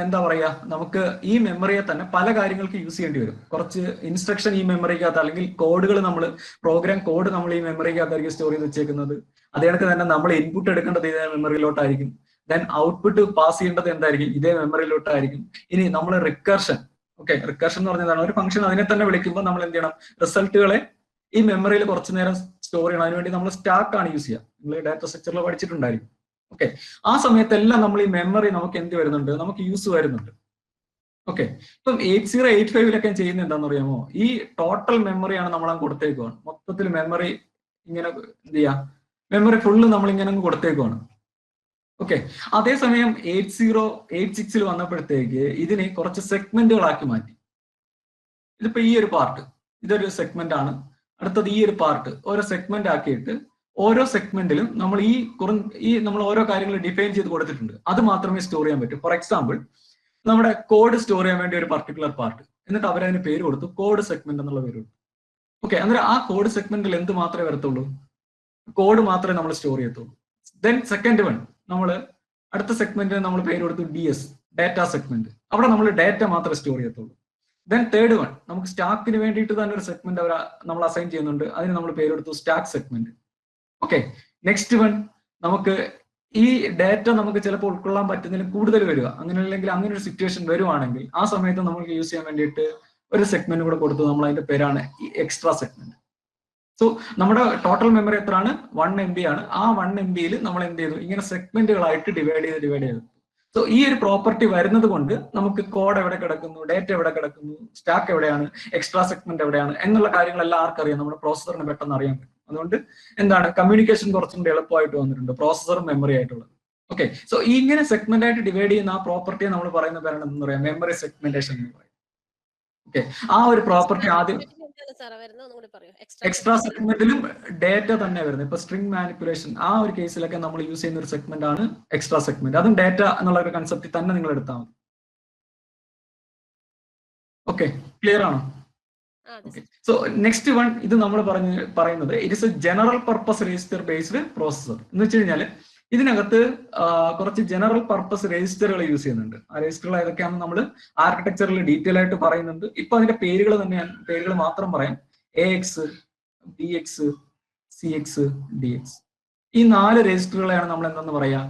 എന്താ പറയാ, നമുക്ക് ഈ മെമ്മറിയെ തന്നെ പല കാര്യങ്ങൾക്ക് യൂസ് ചെയ്യേണ്ടി വരും. കുറച്ച് ഇൻസ്ട്രക്ഷൻ ഈ മെമ്മറിക്കകത്ത്, അല്ലെങ്കിൽ കോഡുകൾ, നമ്മൾ പ്രോഗ്രാം കോഡ് നമ്മൾ ഈ മെമ്മറിക്കകത്തായിരിക്കും സ്റ്റോർ ചെയ്ത് വെച്ചേക്കുന്നത്. അതേ കണക്ക് തന്നെ നമ്മൾ ഇൻപുട്ട് എടുക്കേണ്ടത് ഇതേ മെമ്മറിയിലോട്ടായിരിക്കും. ദെൻ ഔട്ട്പുട്ട് പാസ് ചെയ്യേണ്ടത് എന്തായിരിക്കും, ഇതേ മെമ്മറിയിലോട്ടായിരിക്കും. ഇനി നമ്മൾ റിക്കർഷൻ, ഓക്കെ, റിക്കർഷൻ എന്ന് പറഞ്ഞതാണ് ഒരു ഫംഗ്ഷൻ, അതിനെ തന്നെ വിളിക്കുമ്പോൾ നമ്മൾ എന്ത് ചെയ്യണം, റിസൾട്ടുകളെ ഈ മെമ്മറിയിൽ കുറച്ചു നേരം സ്റ്റോർ ചെയ്യണം. അതിനുവേണ്ടി നമ്മൾ സ്റ്റാക്ക് ആണ് യൂസ് ചെയ്യുക. നിങ്ങൾ ഡാറ്റ സ്ട്രക്ചറിൽ പഠിച്ചിട്ടുണ്ടായിരിക്കും. ഓക്കെ, ആ സമയത്തെല്ലാം നമ്മൾ ഈ മെമ്മറി നമുക്ക് എന്ത് വരുന്നുണ്ട്, നമുക്ക് യൂസ് വരുന്നുണ്ട്. ഓക്കെ, ഇപ്പം 8085 ചെയ്യുന്നത് എന്താണെന്ന് അറിയാമോ, ഈ ടോട്ടൽ മെമ്മറിയാണ് നമ്മളങ്ങ് കൊടുത്തേക്കുവാണ്. മൊത്തത്തിൽ മെമ്മറി ഇങ്ങനെ എന്ത് ചെയ്യാ, മെമ്മറി ഫുള്ള് നമ്മൾ ഇങ്ങനെ അങ്ങ് കൊടുത്തേക്കുവാണ്. ഓക്കെ, അതേസമയം 8086 വന്നപ്പോഴത്തേക്ക് ഇതിനെ കുറച്ച് സെഗ്മെന്റുകളാക്കി മാറ്റി. ഇതിപ്പോ ഈ ഒരു പാർട്ട് ഇതൊരു സെഗ്മെന്റ് ആണ്, അടുത്തത് ഈ ഒരു പാർട്ട് ഓരോ സെഗ്മെന്റ് ആക്കിയിട്ട് ഓരോ സെഗ്മെന്റിലും നമ്മൾ നമ്മൾ ഓരോ കാര്യങ്ങൾ ഡിഫൈൻ ചെയ്ത് കൊടുത്തിട്ടുണ്ട്. അത് മാത്രമേ സ്റ്റോർ ചെയ്യാൻ പറ്റൂ. ഫോർ എക്സാമ്പിൾ, നമ്മുടെ കോഡ് സ്റ്റോർ ചെയ്യാൻ വേണ്ടി ഒരു പർട്ടിക്കുലർ പാർട്ട്, എന്നിട്ട് അവരതിന് പേര് കൊടുത്തു, കോഡ് സെഗ്മെന്റ് എന്നുള്ള പേര് കൊടുത്തു. ഓക്കെ, അന്നേരം ആ കോഡ് സെഗ്മെന്റിൽ എന്ത് മാത്രമേ വരത്തുള്ളൂ, കോഡ് മാത്രമേ നമ്മൾ സ്റ്റോർ ചെയ്യത്തുള്ളൂ. ദെൻ സെക്കൻഡ് വൺ, നമ്മൾ അടുത്ത സെഗ്മെന്റിന് നമ്മൾ പേര് കൊടുത്തു DS, ഡാറ്റ സെഗ്മെന്റ്. അവിടെ നമ്മൾ ഡാറ്റ മാത്രമേ സ്റ്റോർ ചെയ്യത്തുള്ളൂ. ദെൻ തേർഡ് വൺ, നമുക്ക് സ്റ്റാക്കിന് വേണ്ടിയിട്ട് തന്നെ ഒരു സെഗ്മെന്റ് നമ്മൾ അസൈൻ ചെയ്യുന്നുണ്ട്. അതിന് നമ്മൾ പേര് കൊടുത്തു stack segment. Okay, next one, നമുക്ക് ഈ ഡാറ്റ നമുക്ക് ചിലപ്പോൾ ഉൾക്കൊള്ളാൻ പറ്റുന്നതിലും കൂടുതൽ വരിക, അങ്ങനെയല്ലെങ്കിൽ അങ്ങനെ ഒരു സിറ്റുവേഷൻ വരുവാണെങ്കിൽ ആ സമയത്ത് നമുക്ക് യൂസ് ചെയ്യാൻ വേണ്ടിയിട്ട് ഒരു സെഗ്മെന്റ് കൂടെ കൊടുത്തു. നമ്മൾ അതിന്റെ പേരാണ് ഈ എക്സ്ട്രാ സെഗ്മെന്റ്. സോ നമ്മുടെ ടോട്ടൽ മെമ്മറി എത്രയാണ്? 1 MB ആണ്. ആ 1 MBയിൽ നമ്മൾ എന്ത് ചെയ്തു, ഇങ്ങനെ സെഗ്മെന്റുകളായിട്ട് ഡിവൈഡ് ചെയ്തു. സോ ഈ ഒരു പ്രോപ്പർട്ടി വരുന്നത് കൊണ്ട് നമുക്ക് കോഡ് എവിടെ കിടക്കുന്നു, ഡേറ്റ എവിടെ കിടക്കുന്നു, സ്റ്റാക്ക് എവിടെയാണ്, എക്സ്ട്രാ സെഗ്മെന്റ് എവിടെയാണ് എന്നുള്ള കാര്യങ്ങളെല്ലാം ആർക്കറിയാം, നമ്മുടെ പ്രോസസറിന് പെട്ടെന്ന് അറിയാൻ പറ്റും. അതുകൊണ്ട് എന്താണ്, കമ്മ്യൂണിക്കേഷൻ കുറച്ചും കൂടി എളുപ്പമായിട്ട് വന്നിട്ടുണ്ട് പ്രോസസറും മെമ്മറി ആയിട്ടുള്ളത്. ഓക്കെ, സോ ഇങ്ങനെ സെഗ്മെന്റ് ആയിട്ട് ഡിവൈഡ് ചെയ്യുന്ന ആ പ്രോപ്പർട്ടിയെ നമ്മൾ പറയുന്ന പേരാണ് എന്ന് പറയാം മെമ്മറി സെഗ്മെന്റേഷൻ എന്ന് പറയും. ഓക്കെ, ആ ഒരു പ്രോപ്പർട്ടി ആദ്യം എക്സ്ട്രാ സെഗ്മെന്റിലും ഡേറ്റ തന്നെ വരുന്നത്. ഇപ്പൊ സ്ട്രിംഗ് മാനിപ്പുലേഷൻ ആ ഒരു കേസിലൊക്കെ നമ്മൾ യൂസ് ചെയ്യുന്ന ഒരു സെഗ്മെന്റ് ആണ് എക്സ്ട്രാ സെഗ്മെന്റ്. അതും ഡേറ്റ എന്നുള്ള ഒരു കൺസെപ്റ്റ് തന്നെ നിങ്ങൾ എടുത്താൽ മതി. ഓക്കെ, ക്ലിയർ ആണോ? സോ നെക്സ്റ്റ് വൺ, ഇത് നമ്മൾ പറയുന്നത് it is A general purpose register based processor എന്ന് വെച്ച് കഴിഞ്ഞാൽ ഇതിനകത്ത് കുറച്ച് ജനറൽ പർപ്പസ് രജിസ്റ്ററുകൾ യൂസ് ചെയ്യുന്നുണ്ട്. ആ രജിസ്റ്ററുകൾ ഏതൊക്കെയാണെന്ന് നമ്മൾ ആർക്കിടെക്ചറിൽ ഡീറ്റെയിൽ ആയിട്ട് പറയുന്നുണ്ട്. ഇപ്പൊ അതിന്റെ പേരുകൾ മാത്രം പറയാം. AX, BX, CX, DX. ഈ 4 രജിസ്റ്ററുകളെയാണ് നമ്മൾ എന്തെന്ന് പറയാ,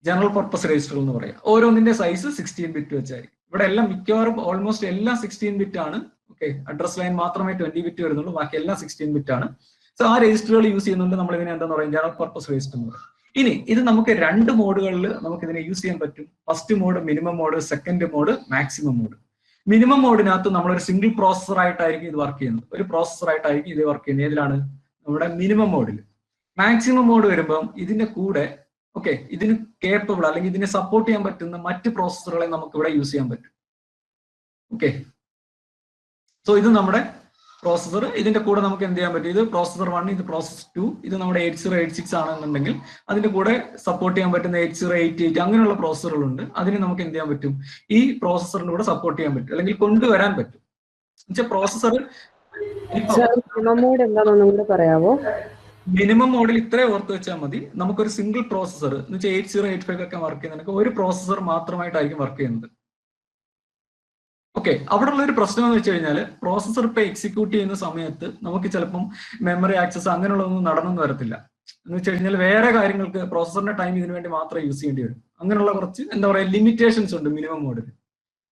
ജനറൽ പർപ്പസ് രജിസ്റ്ററുകൾ എന്ന് പറയാം. ഓരോന്നിന്റെ സൈസ് 16 ബിറ്റ് വെച്ചായിരിക്കും. ഇവിടെ എല്ലാം മിക്കവാറും ഓൾമോസ്റ്റ് എല്ലാം 16 ബിറ്റ് ആണ്. ഓക്കെ, അഡ്രസ് ലൈൻ മാത്രമേ 20 ബിറ്റ് വരുന്നുള്ളൂ, ബാക്കി എല്ലാം 16 ബിറ്റ് ആണ്. സോ ആ രജിസ്റ്ററുകൾ യൂസ് ചെയ്യുന്നുണ്ട്. നമ്മൾ ഇതിനെ എന്താന്ന് പറയും, ജനറൽ പർപ്പസ് രജിസ്റ്റർ എന്ന് പറയും. ഇനി ഇത് നമുക്ക് 2 മോഡുകളിൽ നമുക്ക് ഇതിനെ യൂസ് ചെയ്യാൻ പറ്റും. First mode minimum mode, second mode maximum mode. Minimum മോഡിനകത്ത് നമ്മളൊരു സിംഗിൾ പ്രോസസർ ആയിട്ടായിരിക്കും ഇത് വർക്ക് ചെയ്യുന്നത്. ഒരു പ്രോസസർ ആയിട്ടായിരിക്കും ഇത് വർക്ക് ചെയ്യുന്നത്. ഏതിലാണ്? നമ്മുടെ മിനിമം മോഡിൽ. മാക്സിമം മോഡ് വരുമ്പോൾ ഇതിന്റെ കൂടെ ഓക്കെ ഇതിന് കേപ്പബിൾ അല്ലെങ്കിൽ ഇതിനെ സപ്പോർട്ട് ചെയ്യാൻ പറ്റുന്ന മറ്റ് പ്രോസസ്സറുകളെ നമുക്ക് ഇവിടെ യൂസ് ചെയ്യാൻ പറ്റും. ഓക്കെ, സോ ഇത് നമ്മുടെ പ്രോസസർ. ഇതിന്റെ കൂടെ നമുക്ക് എന്ത് ചെയ്യാൻ പറ്റും, ഇത് പ്രോസസർ 1, ഇത് പ്രോസസർ 2, ഇത് നമ്മുടെ 8086 ആണെന്നുണ്ടെങ്കിൽ അതിന്റെ കൂടെ സപ്പോർട്ട് ചെയ്യാൻ പറ്റുന്ന 8088 അങ്ങനെയുള്ള പ്രോസസറുകളുണ്ട്. അതിന് നമുക്ക് എന്ത് ചെയ്യാൻ പറ്റും, ഈ പ്രോസസറിന്റെ കൂടെ സപ്പോർട്ട് ചെയ്യാൻ പറ്റും അല്ലെങ്കിൽ കൊണ്ടുവരാൻ പറ്റും. പ്രോസസർ മിനിമം മോഡിൽ ഇത്രേ ഓർത്ത് വെച്ചാൽ മതി. നമുക്കൊരു സിംഗിൾ പ്രോസസർ എന്ന് വെച്ചാൽ 8085 ഒക്കെ വർക്ക് ചെയ്യുന്നതിനൊക്കെ ഒരു പ്രോസസർ മാത്രമായിട്ടായിരിക്കും വർക്ക് ചെയ്യുന്നത്. ഓക്കെ, അവിടെ ഉള്ള ഒരു പ്രശ്നം എന്ന് വെച്ച് കഴിഞ്ഞാൽ പ്രോസസർ ഇപ്പൊ എക്സിക്യൂട്ട് ചെയ്യുന്ന സമയത്ത് നമുക്ക് ചിലപ്പം മെമ്മറി ആക്സസ് അങ്ങനെയുള്ളതൊന്നും നടന്നൊന്നും വരത്തില്ല. എന്ന് വെച്ച് കഴിഞ്ഞാൽ വേറെ കാര്യങ്ങൾക്ക് പ്രോസസറിന്റെ ടൈം ഇതിനു വേണ്ടി മാത്രമേ യൂസ് ചെയ്യേണ്ടി വരും. അങ്ങനെയുള്ള കുറച്ച് എന്താ പറയുക ലിമിറ്റേഷൻസ് ഉണ്ട് മിനിമം മോഡിൽ.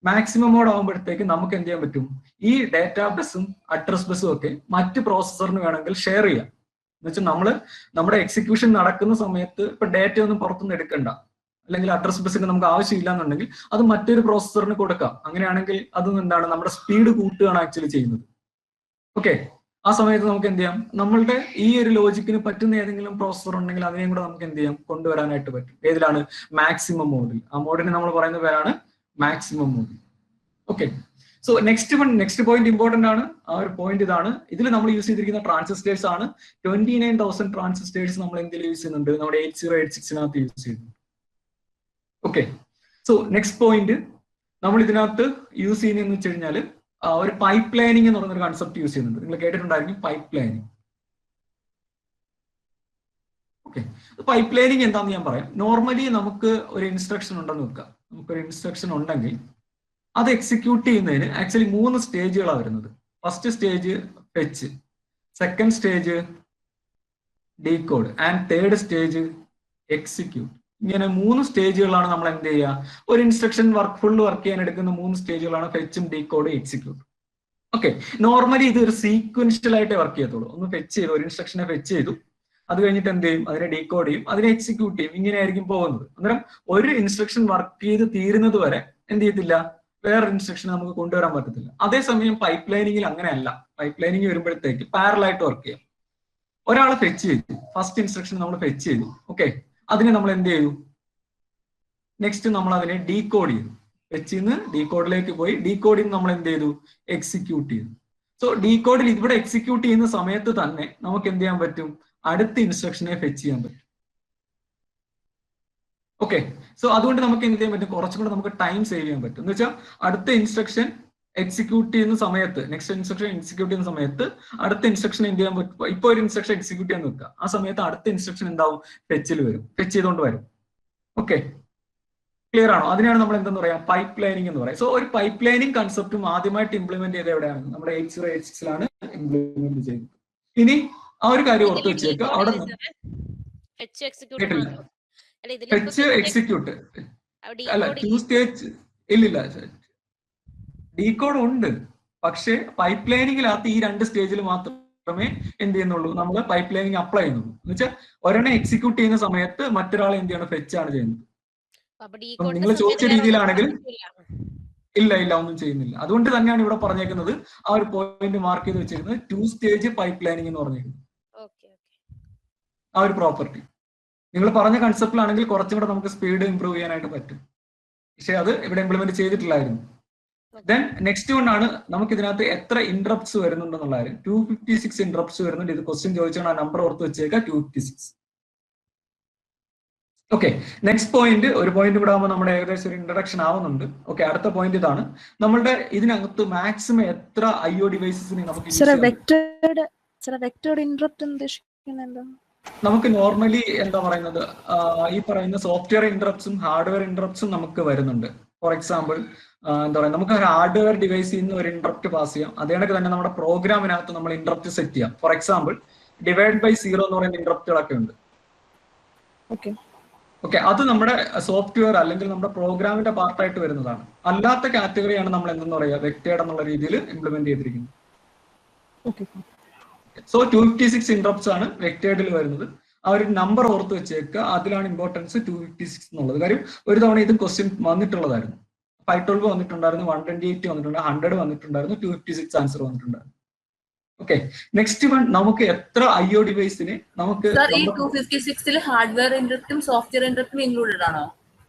മാക്സിമം മോഡ് ആകുമ്പോഴത്തേക്ക് നമുക്ക് എന്ത് ചെയ്യാൻ പറ്റും, ഈ ഡാറ്റാ ബസും അഡ്രസ് ബസും ഒക്കെ മറ്റ് പ്രോസസറിന് വേണമെങ്കിൽ ഷെയർ ചെയ്യാം. എന്ന് വെച്ചാൽ നമ്മുടെ എക്സിക്യൂഷൻ നടക്കുന്ന സമയത്ത് ഇപ്പൊ ഡാറ്റ ഒന്നും പുറത്തുനിന്ന് എടുക്കണ്ട, അല്ലെങ്കിൽ അഡ്രസ് ബസ്സിന് നമുക്ക് ആവശ്യമില്ല എന്നുണ്ടെങ്കിൽ അത് മറ്റൊരു പ്രോസസറിന് കൊടുക്കാം. അങ്ങനെയാണെങ്കിൽ അത് എന്താണ്, നമ്മുടെ സ്പീഡ് കൂട്ടുകയാണ് ആക്ച്വലി ചെയ്യുന്നത്. ഓക്കെ, ആ സമയത്ത് നമുക്ക് എന്ത് ചെയ്യാം, നമ്മളുടെ ഈ ഒരു ലോജിക്കിന് പറ്റുന്ന ഏതെങ്കിലും പ്രോസസർ ഉണ്ടെങ്കിൽ അതിനെയും കൂടെ നമുക്ക് എന്ത് ചെയ്യാം, കൊണ്ടുവരാനായിട്ട് പറ്റും. ഏതിലാണ്? മാക്സിമം മോഡിൽ. ആ മോഡിന് നമ്മൾ പറയുന്ന പേരാണ് maximum mode. Okay, so next point important ആണ്. ആ ഒരു പോയിന്റ് ഇതാണ്. ഇതിൽ നമ്മൾ യൂസ് ചെയ്തിരിക്കുന്ന ട്രാൻസിസ്റ്റേഴ്സ് ആണ് 29,000 ട്രാൻസിസ്റ്റേഴ്സ് നമ്മൾ എന്തിൽ യൂസ് ചെയ്യുന്നുണ്ട്, നമ്മുടെ 8086 യൂസ് ചെയ്യുന്നു. ഓക്കെ, സോ നെക്സ്റ്റ് പോയിന്റ് നമ്മൾ ഇതിനകത്ത് യൂസ് ചെയ്യുന്നതെന്ന് വെച്ച് കഴിഞ്ഞാൽ ഒരു പൈപ്പ് ലൈനിങ് എന്ന് പറയുന്നൊരു കൺസെപ്റ്റ് യൂസ് ചെയ്യുന്നുണ്ട്. നിങ്ങൾ കേട്ടിട്ടുണ്ടായിരിക്കും pipelining. Okay, pipelining എന്താണെന്ന് ഞാൻ പറയാം. നോർമലി നമുക്ക് ഒരു ഇൻസ്ട്രക്ഷൻ ഉണ്ടെന്ന് വെക്കുക. നമുക്കൊരു ഇൻസ്ട്രക്ഷൻ ഉണ്ടെങ്കിൽ അത് എക്സിക്യൂട്ട് ചെയ്യുന്നതിന് ആക്ച്വലി 3 സ്റ്റേജുകളാണ് വരുന്നത്. First stage fetch, second stage decode and third stage execute. ഇങ്ങനെ 3 സ്റ്റേജുകളാണ് നമ്മൾ എന്ത് ചെയ്യുക, ഒരു ഇൻസ്ട്രക്ഷൻ ഫുൾ വർക്ക് ചെയ്യാൻ എടുക്കുന്ന 3 സ്റ്റേജുകളാണ് ഫെച്ചും ഡീകോഡും എക്സിക്യൂട്ടും. ഓക്കെ, നോർമലി ഇത് ഒരു സീക്വൻഷ്യൽ ആയിട്ടേ വർക്ക് ചെയ്യത്തുള്ളൂ. ഒന്ന് ഫെച്ച് ചെയ്തു, ഒരു ഇൻസ്ട്രക്ഷനെ ഫെച്ച് ചെയ്തു, അത് കഴിഞ്ഞിട്ട് എന്ത് ചെയ്യും, അതിനെ ഡീകോഡ് ചെയ്യും, അതിനെ എക്സിക്യൂട്ട് ചെയ്യും. ഇങ്ങനെയായിരിക്കും പോകുന്നത്. അന്നേരം ഒരു ഇൻസ്ട്രക്ഷൻ വർക്ക് ചെയ്ത് തീരുന്നത് വരെ എന്ത് ചെയ്യത്തില്ല, വേറെ ഇൻസ്ട്രക്ഷൻ നമുക്ക് കൊണ്ടുവരാൻ പറ്റത്തില്ല. അതേസമയം പൈപ്പ് ലൈനിങ്ങിൽ അങ്ങനെയല്ല. പൈപ്പ് ലൈനിങ് വരുമ്പോഴത്തേക്ക് പാരലായിട്ട് വർക്ക് ചെയ്യാം. ഒരാൾ ഫെച്ച് ചെയ്തു, ഫസ്റ്റ് ഇൻസ്ട്രക്ഷൻ നമ്മൾ ഫെച്ച് ചെയ്തു. ഓക്കെ, അതിനെ നമ്മൾ എന്ത് ചെയ്തു, നെക്സ്റ്റ് നമ്മൾ അതിനെ ഡീകോഡ് ചെയ്തു. ഫെച്ചിൽ നിന്ന് ഡീകോഡിലേക്ക് പോയി, ഡീകോഡിൽ നിന്ന് നമ്മൾ എന്ത് ചെയ്തു, എക്സിക്യൂട്ട് ചെയ്തു. സോ ഡീകോഡിൽ ഇവിടെ എക്സിക്യൂട്ട് ചെയ്യുന്ന സമയത്ത് തന്നെ നമുക്ക് എന്ത് ചെയ്യാൻ പറ്റും, അടുത്ത ഇൻസ്ട്രക്ഷനെ ഫെച്ച് ചെയ്യാൻ പറ്റും. ഓക്കെ, സോ അതുകൊണ്ട് നമുക്ക് എന്ത് ചെയ്യാൻ പറ്റും, കുറച്ചും കൂടെ നമുക്ക് ടൈം സേവ് ചെയ്യാൻ പറ്റും. എന്ന് വെച്ചാൽ അടുത്ത ഇൻസ്ട്രക്ഷൻ എക്സിക്യൂട്ട് ചെയ്യുന്ന സമയത്ത്, നെക്സ്റ്റ് ഇൻസ്ട്രക്ഷൻ എക്സിക്യൂട്ട് ചെയ്യുന്ന സമയത്ത് അടുത്ത ഇൻസ്ട്രക്ഷൻ എന്ത് ചെയ്യാൻ പറ്റും. ഇപ്പൊ ഒരു ഇൻസ്ട്രക്ഷൻ എക്സിക്യൂട്ട് ചെയ്യാൻ വെക്കുക, ആ സമയത്ത് അടുത്ത ഇൻസ്ട്രക്ഷൻ എന്താവും, ഫെച്ചിൽ വരും, ഫെച്ച് ചെയ്തുകൊണ്ട് വരും. ഓക്കെ, ക്ലിയർ ആണോ? അതിനാണ് നമ്മൾ എന്തെന്ന് പറയാം, പൈപ്പ് ലൈനിങ് എന്ന് പറയാം. സോ ഒരു പൈപ്പ് ലൈനിങ് കൺസെപ്റ്റും ആദ്യമായിട്ട് ഇംപ്ലിമെന്റ് ചെയ്ത് എവിടെയാണ്, നമ്മുടെ 8086 ഇംപ്ലിമെന്റ് ചെയ്യുന്നത്. ഇനി ആ ഒരു കാര്യം ഓർത്ത് വെച്ചേക്കുക. അവിടെ ഫെച്ച് എക്സിക്യൂട്ട് അല്ല, 2 സ്റ്റേജ് ഇല്ലില്ല, ഡീകോഡ് ഉണ്ട്. പക്ഷെ പൈപ്പ് ലൈനിങ്ങിനകത്ത് ഈ 2 സ്റ്റേജിൽ മാത്രമേ എന്ത് ചെയ്യുന്നുള്ളൂ, നമ്മൾ പൈപ്പ് ലൈനിങ് അപ്ലൈ ചെയ്യുന്നുള്ളൂ. എന്ന് വെച്ചാൽ ഒരെണ്ണം എക്സിക്യൂട്ട് ചെയ്യുന്ന സമയത്ത് മറ്റൊരാളെ എന്ത് ചെയ്യണം, ഫെച്ച് ആണ് ചെയ്യുന്നത്. നിങ്ങൾ ചോദിച്ച രീതിയിലാണെങ്കിൽ ഇല്ല ഒന്നും ചെയ്യുന്നില്ല. അതുകൊണ്ട് തന്നെയാണ് ഇവിടെ പറഞ്ഞേക്കുന്നത്, ആ ഒരു പോയിന്റ് മാർക്ക് ചെയ്ത് വെച്ചിരിക്കുന്നത് 2 സ്റ്റേജ് പൈപ്പ് ലൈനിങ് എന്ന് പറഞ്ഞേക്കുന്നത്, ആ ഒരു പ്രോപ്പർട്ടി. നിങ്ങൾ പറഞ്ഞ കൺസെപ്റ്റിലാണെങ്കിൽ കുറച്ചും കൂടെ നമുക്ക് സ്പീഡ് ഇംപ്രൂവ് ചെയ്യാനായിട്ട് പറ്റും. പക്ഷെ അത് ഇവിടെ ഇംപ്ലിമെന്റ് ചെയ്തിട്ടില്ലായിരുന്നു. ദെൻ നെക്സ്റ്റ് വൺ ആണ് നമുക്ക് ഇതിനകത്ത് എത്ര ഇന്ററപ്റ്റ്സ് വരുന്നുണ്ടെന്നുള്ള കാര്യം. 256 ഇന്ററപ്റ്റ്സ് വരുന്നുണ്ട്. ഇത് ക്വസ്റ്റ്യൻ ചോദിച്ചാൽ ആ നമ്പർ ഓർത്ത് വെച്ചേക്കാം, 256. ഓക്കെ, നെക്സ്റ്റ് പോയിന്റ്, ഒരു പോയിന്റ് കൂടെ ആകുമ്പോൾ നമ്മുടെ ഏകദേശം ഒരു ഇൻട്രഡക്ഷൻ ആവുന്നുണ്ട്. ഓക്കെ, അടുത്ത പോയിന്റ് ഇതാണ്. നമ്മളുടെ ഇതിനകത്ത് മാക്സിമം എത്ര IO ഡിവൈസസിനെ നമുക്ക് നമുക്ക് നോർമലി എന്താ പറയുന്നത്, ഈ പറയുന്ന സോഫ്റ്റ്വെയർ ഇന്ററപ്റ്റ്സും ഹാർഡ്വെയർ ഇന്ററപ്റ്റ്സും നമുക്ക് വരുന്നുണ്ട്. ഫോർ എക്സാമ്പിൾ എന്താ പറയുക, നമുക്ക് ഒരു ഹാർഡ്വെയർ ഡിവൈസിൽ നിന്ന് ഒരു ഇന്ററപ്റ്റ് പാസ് ചെയ്യാം. അതേ കണക്ക് തന്നെ നമ്മുടെ പ്രോഗ്രാമിനകത്ത് നമ്മൾ ഇന്ററപ്റ്റ് സെറ്റ് ചെയ്യാം. ഫോർ എക്സാമ്പിൾ ഡിവൈഡ് ബൈ 0 എന്ന് പറയുന്ന ഇന്ററപ്റ്റുകളൊക്കെ ഉണ്ട്. ഓക്കെ, അത് നമ്മുടെ സോഫ്റ്റ്വെയർ അല്ലെങ്കിൽ നമ്മുടെ പ്രോഗ്രാമിന്റെ പാർട്ടായിട്ട് വരുന്നതാണ്. അല്ലാത്ത കാറ്റഗറിയാണ് നമ്മൾ എന്തെന്ന് പറയുക വെക്ടേഡ് എന്നുള്ള രീതിയിൽ ഇംപ്ലിമെന്റ് ചെയ്തിരിക്കുന്നത്. സോ 256 ഇന്ററപ്റ്റ്സ് ആണ് വെക്ടേഡിൽ വരുന്നത്. ആ ഒരു നമ്പർ ഓർത്ത് വെച്ചേക്കുക, അതിലാണ് ഇമ്പോർട്ടൻസ് 256 എന്നുള്ളത്. കാര്യം ഒരു തവണ ഇത് ക്വസ്റ്റ്യൻ വന്നിട്ടുള്ളതായിരുന്നു. 512 വന്നിട്ടുണ്ടായിരുന്നു, 128 വന്നിട്ടുണ്ട്, 100 വന്നിട്ടുണ്ടായിരുന്നു, 256 ആൻസർ വന്നിട്ടുണ്ടായിരുന്നു. ഓക്കെ, നെക്സ്റ്റ് വൺ, നമുക്ക് എത്ര IO ഡിവൈസിനെ നമുക്ക് ഈ 256 ഹാർഡ്വെയർ ഇന്ററപ്റ്റും സോഫ്റ്റ്വെയർ ഇന്ററപ്റ്റും ഇൻക്ലൂഡഡ് ആണോ?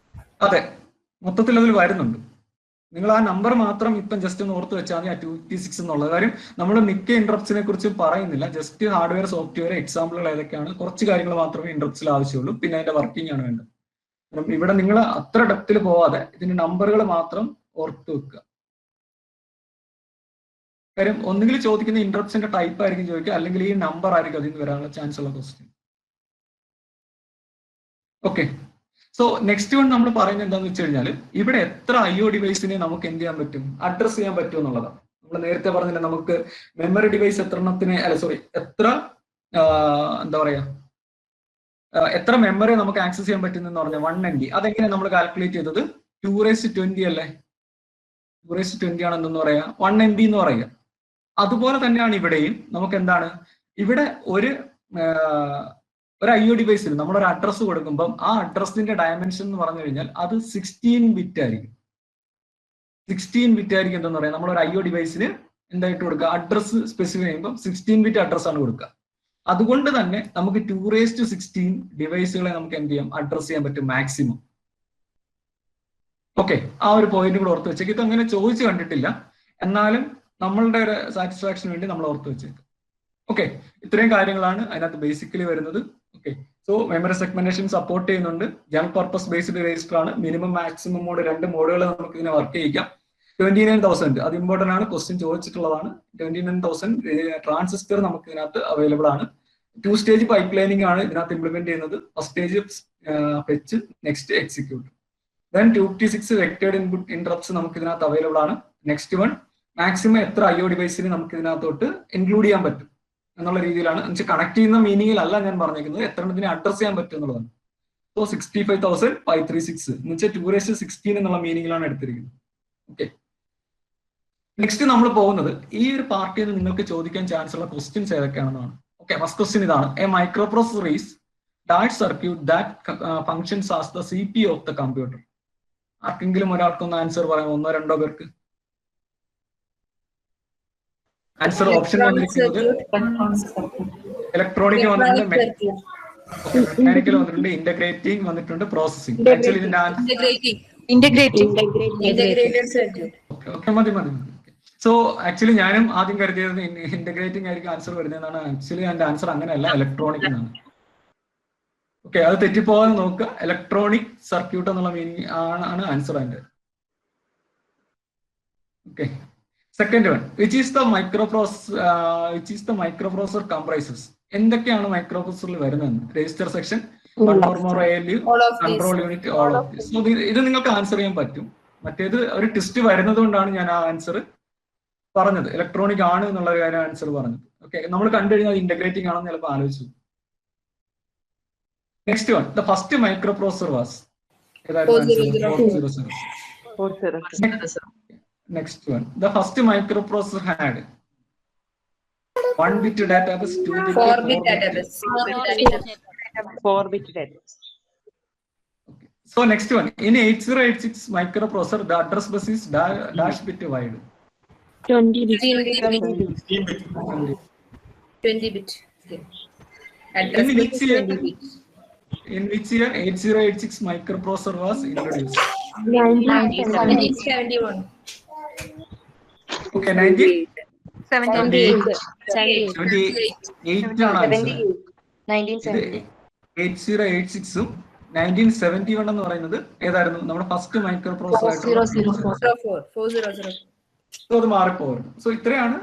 അതെ, മൊത്തത്തിൽ അതിൽ വരുന്നുണ്ട്. നിങ്ങൾ ആ നമ്പർ മാത്രം ഇപ്പം ജസ്റ്റ് ഒന്ന് ഓർത്ത് വെച്ചാൽ മതി, ആ 256 എന്നുള്ളത്. കാര്യം നമ്മൾ മിക്ക ഇന്ററപ്റ്റ്സിനെ കുറിച്ച് പറയുന്നില്ല, ജസ്റ്റ് ഹാർഡ്വെയർ സോഫ്റ്റ്വെയർ എക്സാമ്പിളുകൾ ഏതൊക്കെയാണ്, കുറച്ച് കാര്യങ്ങൾ മാത്രമേ ഇന്ററപ്റ്റ്സിൽ ആവശ്യമുള്ളൂ, പിന്നെ അതിന്റെ വർക്കിംഗ് ആണ് വേണ്ടത്. ഇവിടെ നിങ്ങൾ അത്ര ഡെപ്തിൽ പോവാതെ ഇതിന്റെ നമ്പറുകൾ മാത്രം ഓർത്ത് വെക്കുക. കാര്യം ഒന്നുകിൽ ചോദിക്കുന്ന ഇന്ററപ്റ്റ്സിന്റെ ടൈപ്പ് ആയിരിക്കും ചോദിക്കുക, അല്ലെങ്കിൽ ഈ നമ്പർ ആയിരിക്കും അതിൽ നിന്ന് വരാനുള്ള ചാൻസ് ഉള്ള question. Okay, so next one നമ്മൾ പറയുന്നത് എന്താന്ന് വെച്ച് കഴിഞ്ഞാൽ, ഇവിടെ എത്ര IO ഡിവൈസിനെ നമുക്ക് എന്ത് ചെയ്യാൻ പറ്റും, അഡ്രസ് ചെയ്യാൻ പറ്റും എന്നുള്ളതാണ്. നമ്മൾ നേരത്തെ പറഞ്ഞില്ല, നമുക്ക് മെമ്മറി ഡിവൈസ് എത്ര എന്താ പറയാ, എത്ര മെമ്മറി നമുക്ക് ആക്സസ് ചെയ്യാൻ പറ്റുന്നെന്ന് പറഞ്ഞാൽ 1 MB. അതെങ്ങനെയാണ് നമ്മൾ കാൽക്കുലേറ്റ് ചെയ്തത്? 2⁻20 അല്ലേ? 2⁻20 ആണ് എന്തെന്ന് പറയാ, 1 MB എന്ന് പറയുക. അതുപോലെ തന്നെയാണ് ഇവിടെയും. നമുക്ക് എന്താണ് ഇവിടെ ഒരു IO ഡിവൈസിന് നമ്മളൊരു അഡ്രസ്സ് കൊടുക്കുമ്പം ആ അഡ്രസ്സിന്റെ ഡയമെൻഷൻ എന്ന് പറഞ്ഞു കഴിഞ്ഞാൽ അത് 16 ബിറ്റ് ആയിരിക്കും. 16 ബിറ്റ് ആയിരിക്കും എന്തെന്ന് പറയാം, നമ്മളൊരു IO ഡിവൈസിന് എന്തായിട്ട് കൊടുക്കുക, അഡ്രസ്സ് സ്പെസിഫൈ ചെയ്യുമ്പോൾ 16 ബിറ്റ് അഡ്രസ് ആണ് കൊടുക്കുക. അതുകൊണ്ട് തന്നെ നമുക്ക് 2⁻16 ഡിവൈസുകളെ നമുക്ക് എന്ത് ചെയ്യാം, അഡ്രസ് ചെയ്യാൻ പറ്റും മാക്സിമം. ഓക്കെ, ആ ഒരു പോയിന്റ് കൂടെ ഓർത്ത് വെച്ചേക്ക്. ഇത് അങ്ങനെ ചോദിച്ചു കണ്ടിട്ടില്ല, എന്നാലും നമ്മളുടെ ഒരു സാറ്റിസ്ഫാക്ഷന് വേണ്ടി നമ്മൾ ഓർത്ത് വെച്ചേക്കും. ഓക്കെ, ഇത്രയും കാര്യങ്ങളാണ് അതിനകത്ത് ബേസിക്കലി വരുന്നത്. Okay, so memory segmentation support ചെയ്യുന്നുണ്ട്. ജനറൽ പർപ്പസ് ബേസ്ഡ് രജിസ്റ്റർ ആണ്. മിനിമം മാക്സിമം മോഡ് 2 മോഡുകൾ നമുക്ക് ഇതിനെ വർക്ക് ചെയ്യിക്കാം. 29,000 അത് ഇമ്പോർട്ടന്റ് ആണ്, ക്വസ്റ്റ്യൻ ചോദിച്ചിട്ടുള്ളതാണ്. 29,000 ട്രാൻസിസ്റ്റർ നമുക്ക് ഇതിനകത്ത് അവൈലബിൾ ആണ്. 2 സ്റ്റേജ് പൈപ്പ് ലൈനിങ് ആണ് ഇതിനകത്ത് ഇംപ്ലിമെന്റ് ചെയ്യുന്നത്. First stage fetch, next execute. Then 256 vectored input interrupts നമുക്ക് ഇതിനകത്ത് അവൈലബിൾ ആണ്. നെക്സ്റ്റ് വൺ, മാക്സിമം എത്ര IO ഡിവൈസിന് നമുക്ക് ഇതിനകത്തോട്ട് ഇൻക്ലൂഡ് ചെയ്യാൻ പറ്റും എന്നുള്ള രീതിയിലാണ്. എന്നുവെച്ചാൽ കണക്ട് ചെയ്യുന്ന മീനിങ്ങിലല്ല ഞാൻ പറഞ്ഞിരിക്കുന്നത്, എത്ര എണ്ണത്തിനെ അഡ്രസ് ചെയ്യാൻ പറ്റും എന്നുള്ളതാണ്. സോ 65,536 എന്ന് വെച്ചാൽ 2⁻16 എന്നുള്ള മീനിങ്ങിലാണ് എടുത്തിരിക്കുന്നത്. ഓക്കെ, നെക്സ്റ്റ് നമ്മൾ പോകുന്നത് ഈ ഒരു പാർട്ടിയിൽ നിന്ന് നിങ്ങൾക്ക് ചോദിക്കാൻ ചാൻസ് ഉള്ള ക്വസ്റ്റ്യൻസ് ഏതൊക്കെയാണെന്നാണ്. ഓക്കെ, ഫസ്റ്റ് ക്വസ്റ്റ്യൻ ഇതാണ്. A micro processor is that circuit that functions as the CPU of the computer. ആർക്കെങ്കിലും ഒരാൾക്കൊന്ന് ആൻസർ പറയാം, 1-2 പേർക്ക്. ആൻസർ ഓപ്ഷൻ വന്നിരിക്കുന്നത് ഇലക്ട്രോണിക് വന്നിട്ടുണ്ട്, മെക്കാനിക്കൽ വന്നിട്ടുണ്ട്, ഇന്റഗ്രേറ്റിംഗ് വന്നിട്ടുണ്ട്, പ്രോസസിംഗ്. ആക്ച്വലി ഇതിന്റെ മതി. സോ ആക്ച്വലി ഞാനും ആദ്യം കരുതിയത് ഇന്റഗ്രേറ്റിംഗ് ആയിരിക്കും ആൻസർ വരുന്നതെന്നാണ്. ആക്ച്വലി അതിന്റെ ആൻസർ അങ്ങനെയല്ല, ഇലക്ട്രോണിക് എന്നാണ്. ഓക്കെ, അത് തെറ്റിപ്പോകാൻ നോക്കുക. ഇലക്ട്രോണിക് സർക്യൂട്ട് എന്നുള്ള മീനിങ് ആണ് ആൻസർ അതിന്റെ. Okay, second one, which is the microprocessor comprises. എന്തൊക്കെയാണ് മൈക്രോപ്രോസസറിൽ വരുന്നത്? Register section, ALU, control unit, all of this. ഇത് നിങ്ങൾക്ക് ആൻസർ ചെയ്യാൻ പറ്റും. മറ്റേത് ഒരു ടെസ്റ്റ് വരുന്നത് കൊണ്ടാണ് ഞാൻ ആ ആൻസർ പറഞ്ഞത്, ഇലക്ട്രോണിക് ആണ് എന്നുള്ള കാര്യം ആൻസർ പറഞ്ഞത്. ഓക്കെ, നമ്മൾ കണ്ടു കഴിഞ്ഞാൽ ഇന്റഗ്രേറ്റിംഗ് ആണെന്ന് ചിലപ്പോൾ ആലോചിച്ചു. Next one, the first microprocessor was Next one, the first microprocessor had 1 bit database, 2 bit, 4-bit database. 4-bit database. Okay. So next one, in 8086 microprocessor, the address bus is dash bit wide. 20 bit. 20 bit. Address bus is 20 bit. In which year 8086 microprocessor was introduced? 1971. Okay, 1978 78. ആണ് answer. 1970. 8086ഉം 1971 എന്ന് പറയുന്നത് ഏതായിരുന്നു? നമ്മുടെ first micro processor ആയിട്ടുള്ള 400. So അത് മാറിപ്പോകുന്നു. So ഇത്രയാണ്.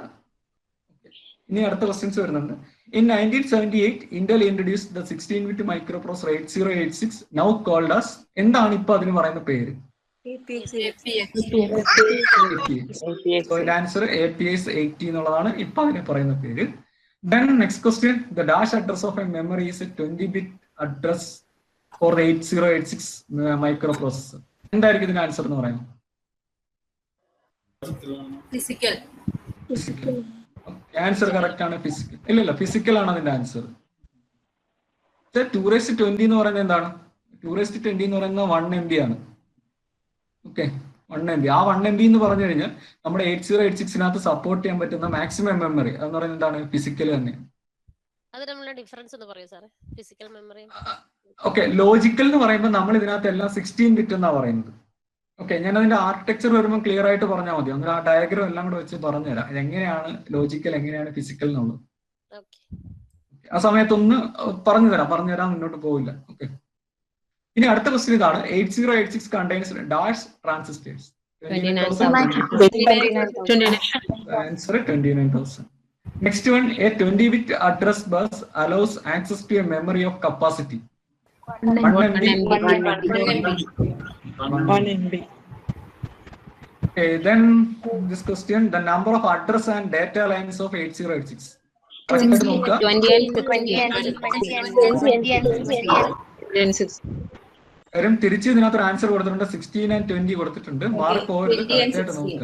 ഇനി അടുത്ത ക്വസ്റ്റ്യൻസ് വരുന്നുണ്ട്. In 1978, Intel introduced the 16-bit microprocessor 8086, now called as, എന്താണ് ഇപ്പൊ അതിന് പറയുന്ന പേര്? So the answer APX 80 എന്നുള്ളതാണ് ഇപ്പൊ അതിന് പറയുന്ന പേര്. Then next question, the dash address of a memory is a 20-bit address for the 8086 microprocessor. എന്തായിരിക്കും ഇതിന്റെ ആൻസർ എന്ന് പറയുന്നത്? Physical. ആൻസർ കറക്റ്റ് ആണ്, ഫിസിക്കൽ. ഇല്ല, ഫിസിക്കൽ ആണ് അതിന്റെ ആൻസർ. 2/20 എന്ന് പറയുന്നത് എന്താണ്? 2/20 എന്ന് പറയുന്നത് 1 MB ആണ്. Okay, 1 MB. ആ 1 MB എന്ന് പറഞ്ഞു കഴിഞ്ഞാൽ നമ്മുടെ 8086 സപ്പോർട്ട് ചെയ്യാൻ പറ്റുന്ന മാക്സിമം മെമ്മറി എന്ന് പറയുന്നത് എന്താണ്? ഫിസിക്കൽ തന്നെ. അത് നമ്മളുടെ ഡിഫറൻസ് എന്ന് പറയൂ സാറേ, ഫിസിക്കൽ മെമ്മറിയും. ഓക്കെ, ലോജിക്കൽ എന്ന് പറയുമ്പോൾ നമ്മൾ ഇതിനകത്ത് എല്ലാം 16 ബിറ്റ് എന്നാ പറയുന്നത്. ഓക്കെ, ഞാൻ അതിന്റെ ആർക്കിടെക്ചർ വരുമ്പോൾ ക്ലിയർ ആയിട്ട് പറഞ്ഞാൽ മതി. അങ്ങനെ ആ ഡയഗ്രാം എല്ലാം കൂടെ വെച്ച് പറഞ്ഞുതരാം എങ്ങനെയാണ് ലോജിക്കൽ, എങ്ങനെയാണ് ഫിസിക്കൽ എന്നുള്ളത്. ആ സമയത്തൊന്ന് പറഞ്ഞുതരാം, മുന്നോട്ട് പോവില്ല. ഓക്കെ, ഇനി അടുത്ത ക്വസ്റ്റ്യൻ ഇതാണ്. 8086 contains dash transistors. 29,000. Next one, a 20-bit address bus allows access to a memory of capacity 1 MB. Okay, then this question, the number of address and data lines of 8086. 26. തിരിച്ച് ഇതിനകത്ത് answer കൊടുത്തിട്ടുണ്ട്. 16 and 20 കൊടുത്തിട്ടുണ്ട്. Mark പോകരുത്, correct ആയിട്ട് നോക്കുക.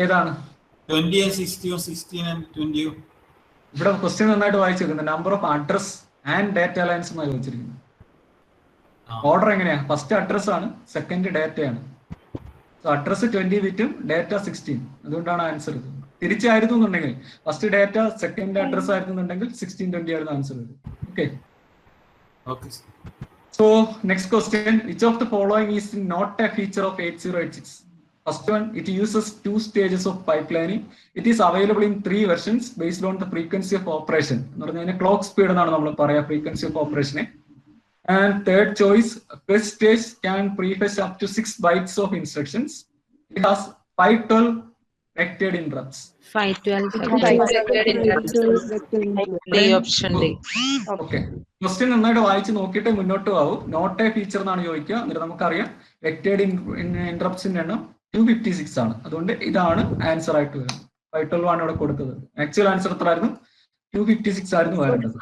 ഏതാണ് 20 and 60 or 16 and 20? ഇവിടെ question നന്നായിട്ട് വായിച്ചിരിക്കുന്നത് number of address and data lines എന്നാണ് ചോദിച്ചിരിക്കുന്നത്. ഓർഡർ എങ്ങനെയാ? ഫസ്റ്റ് അഡ്രസ് ആണ്, സെക്കൻഡ് ഡാറ്റയാണ്. സോ അഡ്രസ് 20 ബിറ്റും ഡാറ്റ 16. അതുകൊണ്ടാണ് ആൻസർ ഇത്. തിരിച്ചായിരുന്നു എന്നുണ്ടെങ്കിൽ ഫസ്റ്റ് ഡാറ്റ സെക്കൻഡ് അഡ്രസ് ആയിരുന്നുണ്ടെങ്കിൽ 16, 20 ആയിരുന്നു ആൻസർ ഇത്. Okay. So next question, which of the following is not a feature of 8086? First one, it uses 2 stages of pipelining. It is available in 3 versions based on the frequency of operation. എന്ന് പറഞ്ഞാൽ clock speed എന്നാണ് നമ്മൾ പറയാ frequency of operation. And third choice, first stage can prefetch up to 6 bytes of instructions. It has 512 vectored interrupts. 512 option D. Okay. Question നന്നായിട്ട് വായിച്ച് നോക്കിയിട്ട് മുന്നോട്ട് ആവും. നോട്ട് എ ഫീച്ചർ എന്നാണ് ചോദിക്കുക. എന്നിട്ട് നമുക്കറിയാം വെക്റ്റേഡ് ഇന്ററപ്റ്റ്സിന്റെ എണ്ണം 256 ആണ്. അതുകൊണ്ട് ഇതാണ് ആൻസർ ആയിട്ട് വരുന്നത്. 512 ആണ് ഇവിടെ കൊടുത്തത്. ആക്ച്വൽ ആൻസർ എത്ര ആയിരുന്നു? 256 ആയിരുന്നു വരേണ്ടത്.